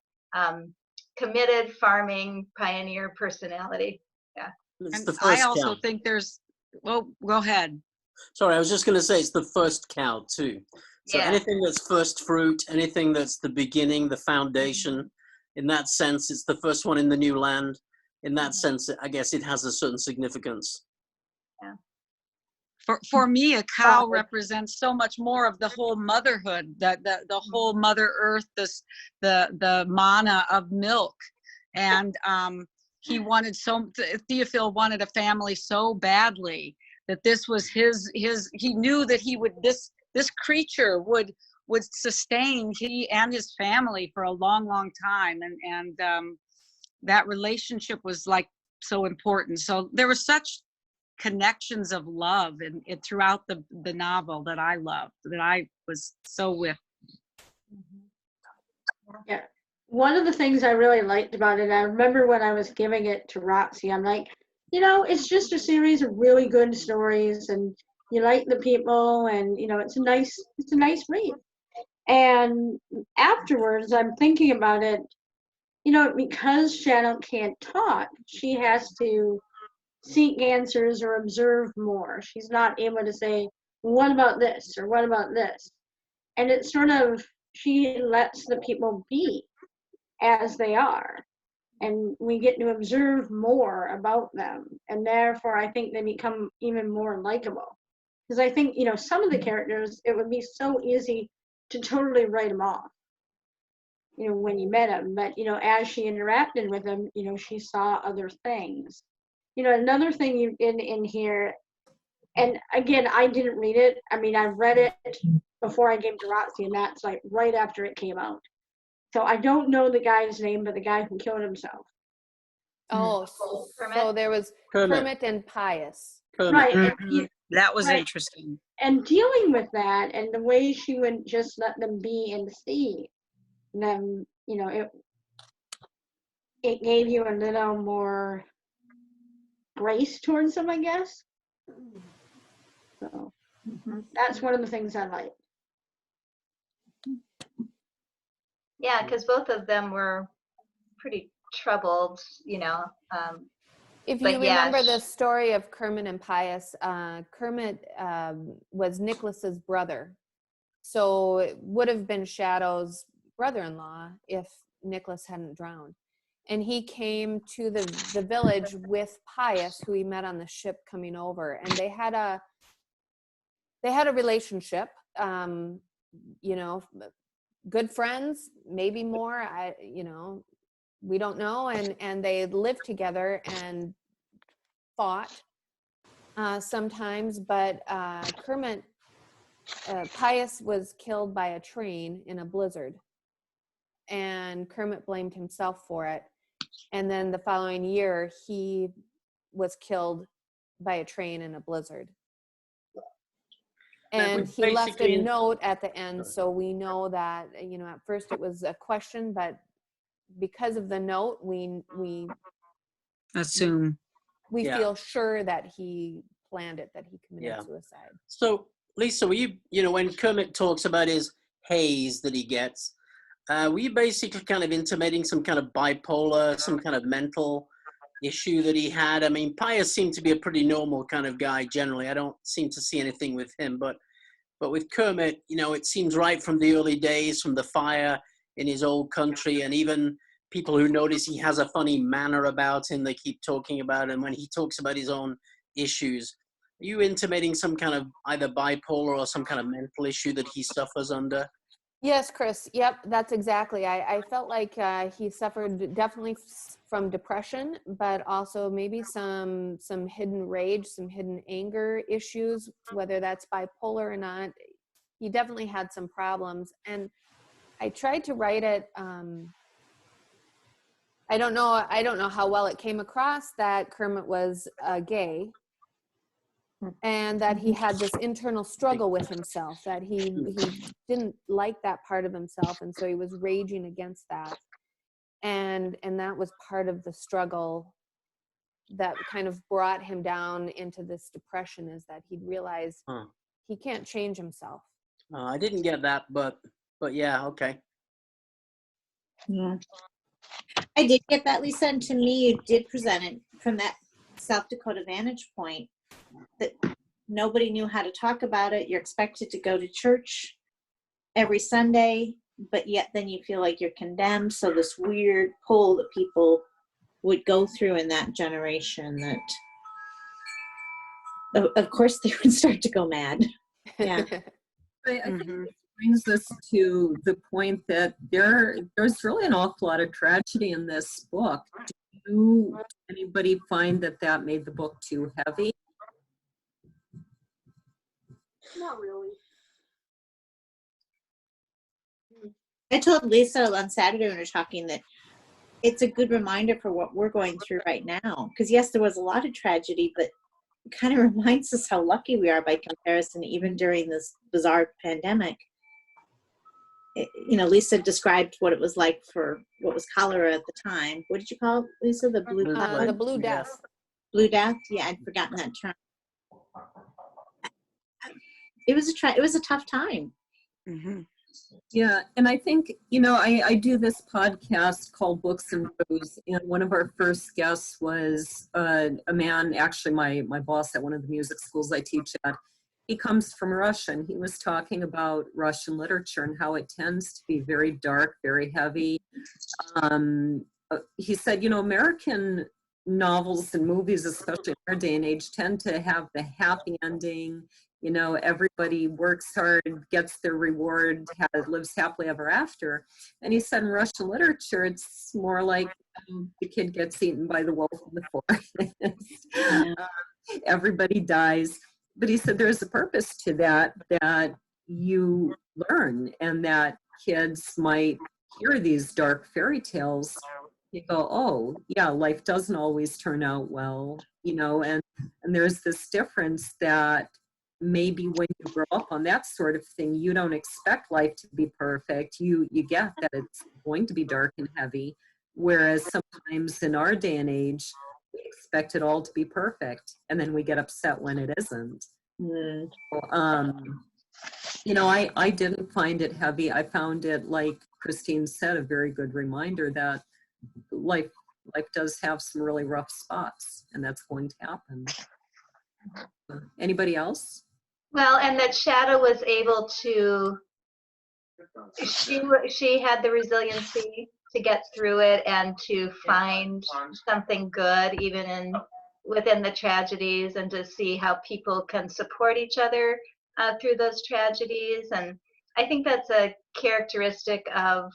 committed farming pioneer personality. Yeah. And I also think there's, well, go ahead. Sorry, I was just going to say it's the first cow too. So anything that's first fruit, anything that's the beginning, the foundation, in that sense, it's the first one in the new land. In that sense, I guess it has a certain significance. Yeah. For me, a cow represents so much more of the whole motherhood, the whole Mother Earth, the manna of milk. And Theophil wanted a family so badly that this was he knew that this creature would sustain he and his family for a long, long time. And that relationship was so important. So there were such connections of love and throughout the novel that I loved, that I was so with. Yeah. One of the things I really liked about it, I remember when I was giving it to Roxy, I'm like, it's just a series of really good stories, and you like the people, and it's a nice read. And afterwards, I'm thinking about it, because Shadow can't talk, she has to seek answers or observe more. She's not able to say, what about this or what about this? And it's sort of, she lets the people be as they are. and we get to observe more about them, and therefore I think they become even more likable. Because I think, you know, some of the characters, it would be so easy to totally write them off, you know, when you met them. But, you know, as she interacted with them, you know, she saw other things. You know, another thing you in here, and again, I didn't read it. I mean, I read it before I gave to Roxy, and that's like right after it came out. So I don't know the guy's name, but the guy who killed himself. Oh, Kermit? so there was Kermit and Pius. Right. And Mhm. That was right. interesting. And dealing with that, and the way she would just let them be and see them, you know, it gave you a little more grace towards them, I guess. So that's one of the things I like. Yeah, because both of them were pretty troubled, you know. If But you yeah, remember the story of Kermit and Pius, Kermit was Nicholas's brother. So it would have been Shadow's brother-in-law if Nicholas hadn't drowned. And he came to the village with Pius, who he met on the ship coming over. And they had a relationship, you know, good friends, maybe more, you know, we don't know. And they lived together and fought sometimes, but Kermit, Pius was killed by a train in a blizzard, and Kermit blamed himself for it. And then the following year, he was killed by a train in a blizzard. And he left a note at the end, so we know that, you know, at first it was a question, but because of the note, we Assume. feel sure that he planned it, that he committed suicide. So, Lisa, were you know, when Kermit talks about his haze that he gets, were you basically kind of intimating some kind of bipolar, some kind of mental issue that he had? I mean, Pius seemed to be a pretty normal kind of guy generally. I don't seem to see anything with him, but with Kermit, you know, it seems right from the early days, from the fire in his old country, and even people who notice he has a funny manner about him, they keep talking about him when he talks about his own issues. Are you intimating some kind of either bipolar or some kind of mental issue that he suffers under? Yes, Chris. Yep, that's exactly. I felt like he suffered definitely from depression, but also maybe some hidden rage, some hidden anger issues, whether that's bipolar or not. He definitely had some problems, and I tried to write it. I don't know how well it came across that Kermit was gay, and that he had this internal struggle with himself, that he didn't like that part of himself, and so he was raging against that, and that was part of the struggle that kind of brought him down into this depression, is that he'd realized he can't change himself. I didn't get that, but yeah, okay. Yeah. I did get that, Lisa, and to me, you did present it from that South Dakota vantage point, that nobody knew how to talk about it. You're expected to go to church every Sunday, but yet then you feel like you're condemned. So this weird pull that people would go through in that generation, that of course they would start to go mad. Yeah. I think this brings us to the point that there's really an awful lot of tragedy in this book. Do anybody find that made the book too heavy? Not really. I told Lisa on Saturday when we were talking that it's a good reminder for what we're going through right now. Because yes, there was a lot of tragedy, but it kind of reminds us how lucky we are by comparison, even during this bizarre pandemic. You know, Lisa described what it was like for what was cholera at the time. What did you call it, Lisa? The blue The Blue Death. Blue Death? Yeah, I'd forgotten that term. It was a tough time. Mm-hmm. Yeah, and I think, you know, I do this podcast called Books and Brews, and one of our first guests was a man, actually my boss at one of the music schools I teach at. He comes from Russia, and he was talking about Russian literature and how it tends to be very dark, very heavy. he said, you know, American novels and movies, especially in our day and age, tend to have the happy ending. You know, everybody works hard, gets their reward, lives happily ever after. And he said in Russian literature, it's more like the kid gets eaten by the wolf in the forest. Everybody dies. But he said there's a purpose to that, that you learn, and that kids might hear these dark fairy tales. You go, oh, yeah, life doesn't always turn out well, you know, and there's this difference that maybe when you grow up on that sort of thing, you don't expect life to be perfect. You get that it's going to be dark and heavy, whereas sometimes in our day and age, we expect it all to be perfect, and then we get upset when it isn't. You know, I didn't find it heavy. I found it, like Christine said, a very good reminder that life does have some really rough spots, and that's going to happen. Anybody else? Well, and that Shadow was able to, she had the resiliency to get through it and to find something good even within the tragedies, and to see how people can support each other through those tragedies. And I think that's a characteristic of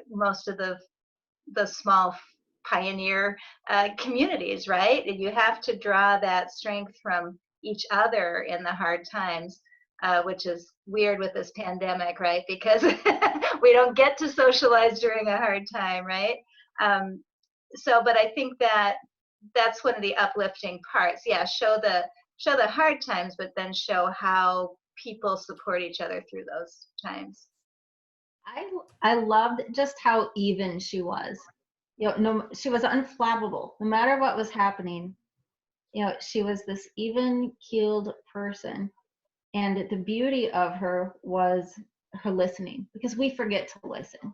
most of the small pioneer communities, right? And you have to draw that strength from each other in the hard times, which is weird with this pandemic, right? Because we don't get to socialize during a hard time, right? But I think that's one of the uplifting parts. Yeah, show the hard times, but then show how people support each other through those times. I loved just how even she was. You know, no, she was unflappable. No matter what was happening, you know, she was this even-keeled person. And the beauty of her was her listening, because we forget to listen.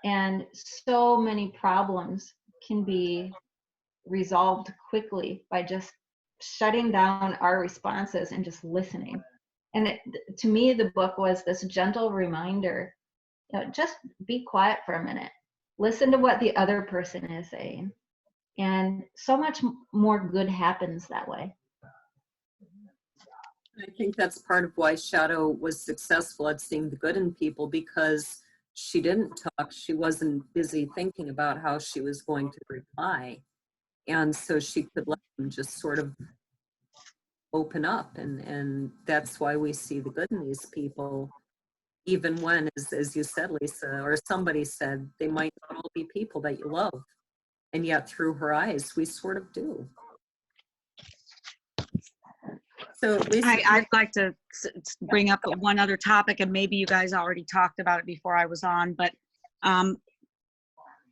And so many problems can be resolved quickly by just shutting down our responses and just listening. And to me, the book was this gentle reminder, you know, just be quiet for a minute. Listen to what the other person is saying. And so much more good happens that way. I think that's part of why Shadow was successful at seeing the good in people, because she didn't talk. She wasn't busy thinking about how she was going to reply. And so she could let them just sort of open up. And that's why we see the good in these people, even when, as you said, Lisa, or somebody said, they might not all be people that you love. And yet through her eyes, we sort of do. So Lisa, I'd like to bring up one other topic, and maybe you guys already talked about it before I was on, but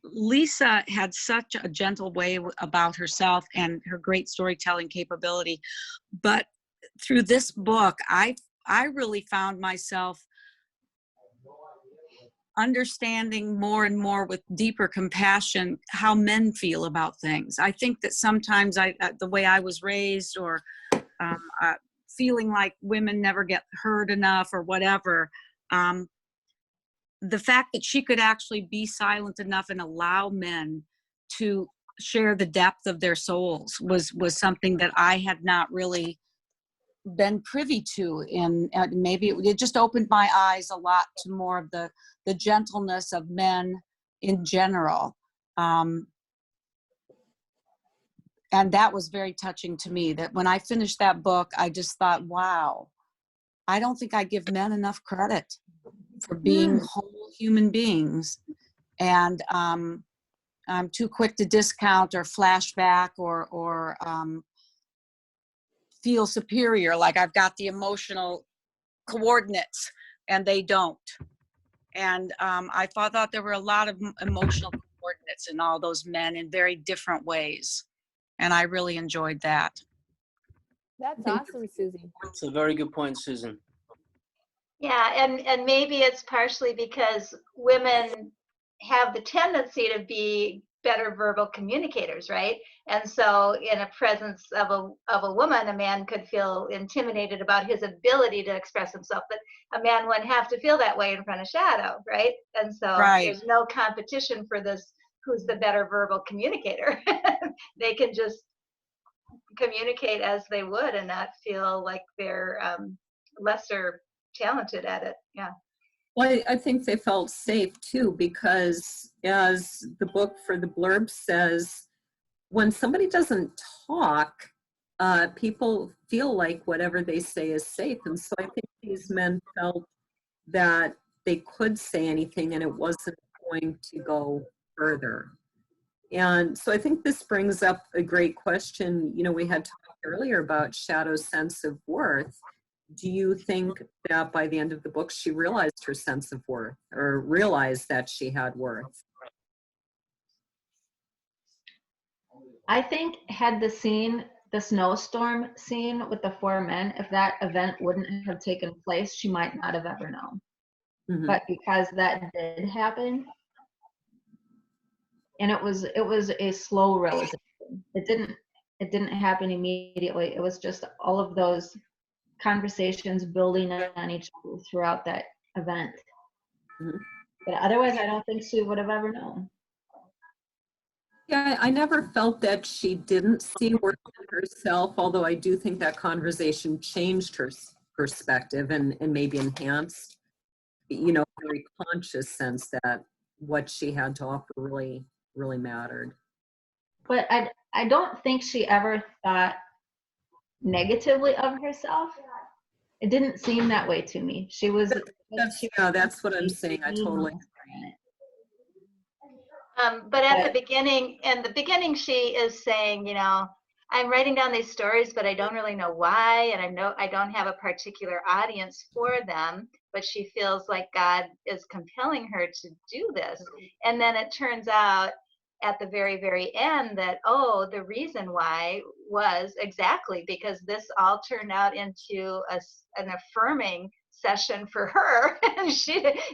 Lisa had such a gentle way about herself and her great storytelling capability. But through this book, I really found myself understanding more and more with deeper compassion how men feel about things. I think that sometimes the way I was raised, or feeling like women never get heard enough or whatever, the fact that she could actually be silent enough and allow men to share the depth of their souls was something that I had not really been privy to. And maybe it just opened my eyes a lot to more of the gentleness of men in general. And that was very touching to me, that when I finished that book, I just thought, wow, I don't think I give men enough credit for being whole human beings. And I'm too quick to discount or flashback or feel superior, like I've got the emotional coordinates and they don't. And I thought there were a lot of emotional coordinates in all those men in very different ways. And I really enjoyed that. That's awesome, Susie. That's a very good point, Susan. Yeah, and maybe it's partially because women have the tendency to be better verbal communicators, right? And so in a presence of a woman, a man could feel intimidated about his ability to express himself, but a man wouldn't have to feel that way in front of Shadow, right? And so there's no competition for this who's the better verbal communicator. They can just communicate as they would and not feel like they're lesser talented at it. Yeah. Well, I think they felt safe too, because as the book for the blurb says, when somebody doesn't talk, people feel like whatever they say is safe. And so I think these men felt that they could say anything and it wasn't going to go further. And so I think this brings up a great question. You know, we had talked earlier about Shadow's sense of worth. Do you think that by the end of the book, she realized her sense of worth, or realized that she had worth? I think had the snowstorm scene with the 4 men, if that event wouldn't have taken place, she might not have ever known. Mhm. But because that did happen, and it was a slow realization. It didn't happen immediately. It was just all of those conversations building on each other throughout that event. Mhm. But otherwise, I don't think she would have ever known. Yeah, I never felt that she didn't see worth in herself, although I do think that conversation changed her perspective and maybe enhanced, you know, a very conscious sense that what she had to offer really, really mattered. But I don't think she ever thought negatively of herself. It didn't seem that way to me. She was. That's what I'm saying. I totally. But at the beginning, she is saying, you know, I'm writing down these stories, but I don't really know why, and I don't have a particular audience for them. But she feels like God is compelling her to do this, and then it turns out at the very, very end that, oh, the reason why was exactly because this all turned out into an affirming session for her. And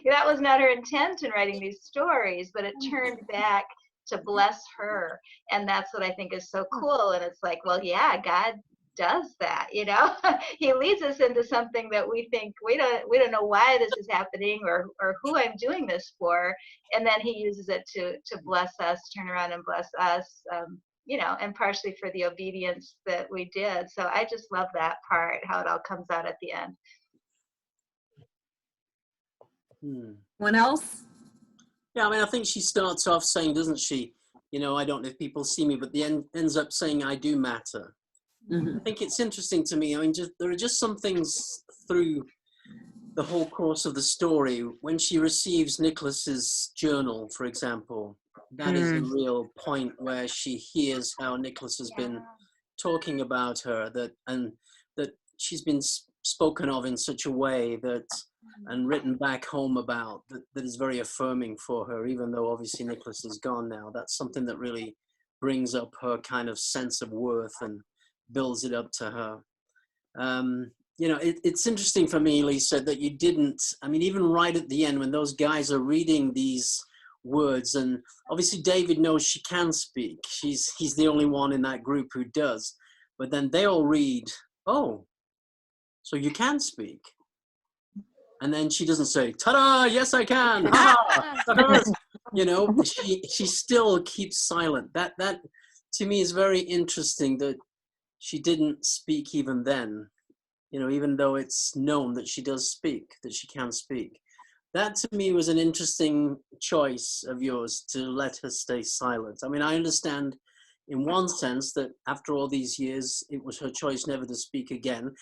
that was not her intent in writing these stories, but it turned back to bless her. And that's what I think is so cool. And it's like, well, yeah, God does that, you know. He leads us into something that we think we don't know why this is happening or who I'm doing this for, and then he uses it to bless us, turn around and bless us, you know, and partially for the obedience that we did. So I just love that part, how it all comes out at the end. Anyone else? Yeah, I mean, I think she starts off saying, doesn't she, you know, I don't know if people see me, but the end ends up saying, I do matter. Mm-hmm. I think it's interesting to me. I mean, there are just some things through the whole course of the story. When she receives Nicholas's journal, for example, that is a real point where she hears how Nicholas has been talking about her, that she's been spoken of in such a way that, and written back home about, that is very affirming for her, even though obviously Nicholas is gone now. That's something that really brings up her kind of sense of worth and builds it up to her. You know, it's interesting for me, Lisa, that you didn't, I mean, even right at the end when those guys are reading these words, and obviously David knows she can speak. He's the only one in that group who does. But then they all read, oh, so you can speak. And then she doesn't say, ta-da, yes, I can. You know, she still keeps silent. That to me is very interesting, that she didn't speak even then, you know, even though it's known that she does speak, that she can speak. That to me was an interesting choice of yours, to let her stay silent. I mean, I understand in one sense that after all these years, it was her choice never to speak again.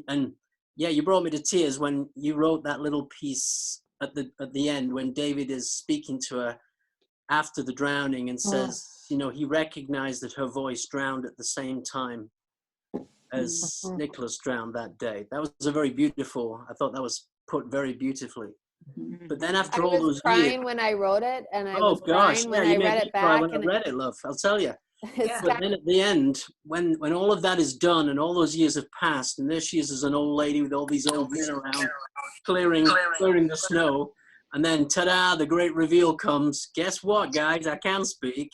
And yeah, you brought me to tears when you wrote that little piece at the end when David is speaking to her after the drowning and says, you know, he recognized that her voice drowned at the same time as Nicholas drowned that day. That was a very beautiful, I thought that was put very beautifully. But then after all those years. I was crying when I wrote it, and I was gosh, crying when I read it back. When I read it, love, I'll tell you. Yeah. But then at the end, when all of that is done and all those years have passed, and there she is as an old lady with all these old men around clearing the snow, and then ta-da, the great reveal comes. Guess what, guys? I can speak.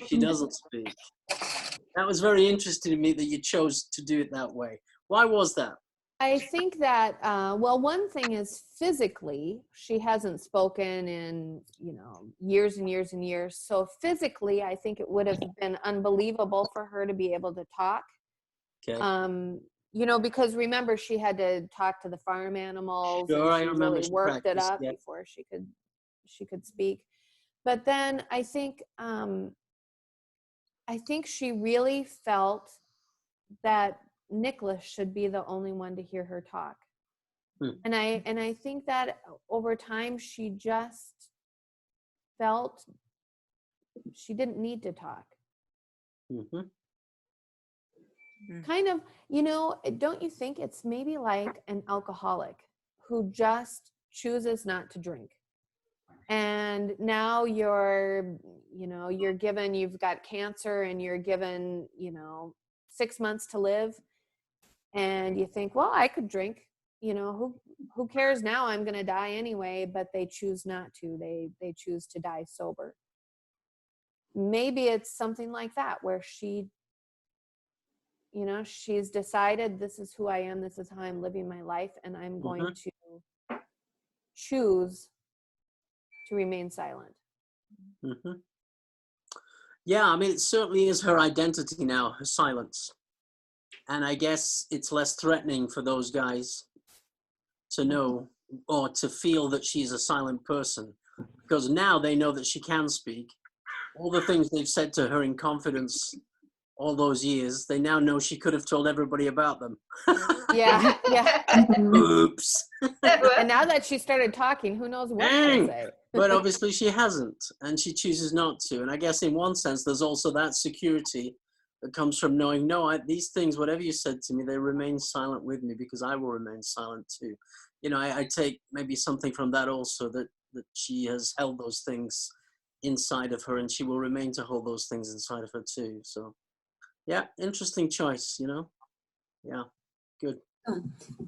She doesn't speak. That was very interesting to me that you chose to do it that way. Why was that? I think that, well, one thing is physically, she hasn't spoken in, years and years and years. So physically, I think it would have been unbelievable for her to be able to talk. Okay. Because remember, she had to talk to the farm animals, Sure, I and she remember really she worked it practiced, up yeah. before she could speak. But then I think she really felt that Nicholas should be the only one to hear her talk. And I think that over time she just felt she didn't need to talk. Kind of, don't you think it's maybe like an alcoholic who just chooses not to drink? And now you've got cancer and you're given, 6 months to live. And you think, well, I could drink, who cares now? I'm going to die anyway, but they choose not to. They choose to die sober. Maybe it's something like that where she's decided, this is who I am. This is how I'm living my life. And I'm going to choose to remain silent. Yeah, I mean, it certainly is her identity now, her silence. And I guess it's less threatening for those guys to know or to feel that she's a silent person, because now they know that she can speak. All the things they've said to her in confidence all those years, they now know she could have told everybody about them. Yeah. Oops. And now that she started talking, who knows what she'll say. But obviously she hasn't, and she chooses not to. And I guess in one sense, there's also that security that comes from knowing, these things, whatever you said to me, they remain silent with me because I will remain silent too. I take maybe something from that also, that she has held those things inside of her, and she will remain to hold those things inside of her too. So yeah, interesting choice, Yeah, good.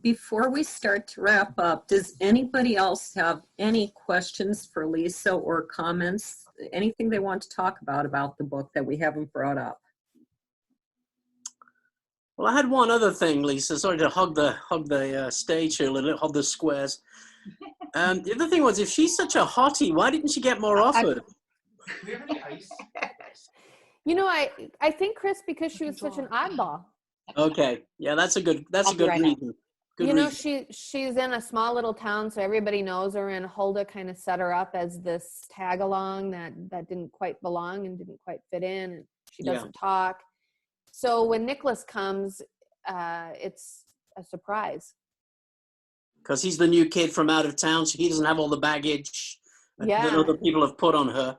Before we start to wrap up, does anybody else have any questions for Lisa or comments? Anything they want to talk about the book that we haven't brought up? Well, I had one other thing, Lisa. Sorry to hug the stage here a little, hug the squares. The other thing was, if she's such a hottie, why didn't she get more offered? Do we have any ice? I think, Chris, because she was such an oddball. Okay, yeah, that's a good reason. She's in a small little town, so everybody knows her, and Hulda kind of set her up as this tag along that didn't quite belong and didn't quite fit in, and she doesn't talk. So when Nicholas comes, it's a surprise. Because he's the new kid from out of town, so he doesn't have all the baggage that other people have put on her.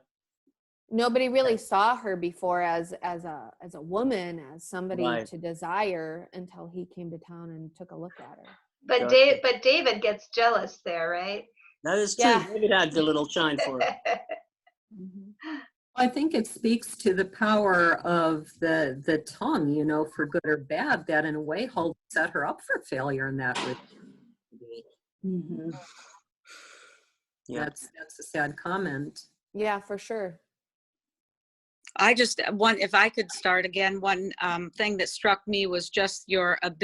Nobody really saw her before as a woman, as somebody to desire, until he came to town and took a look at her. But David gets jealous there, right? That is true. Yeah. David had the little shine for it. I think it speaks to the power of the tongue, for good or bad, that in a way Hulda set her up for failure in that way. Yeah. That's a sad comment. Yeah, for sure. If I could start again, one thing that struck me was just your ability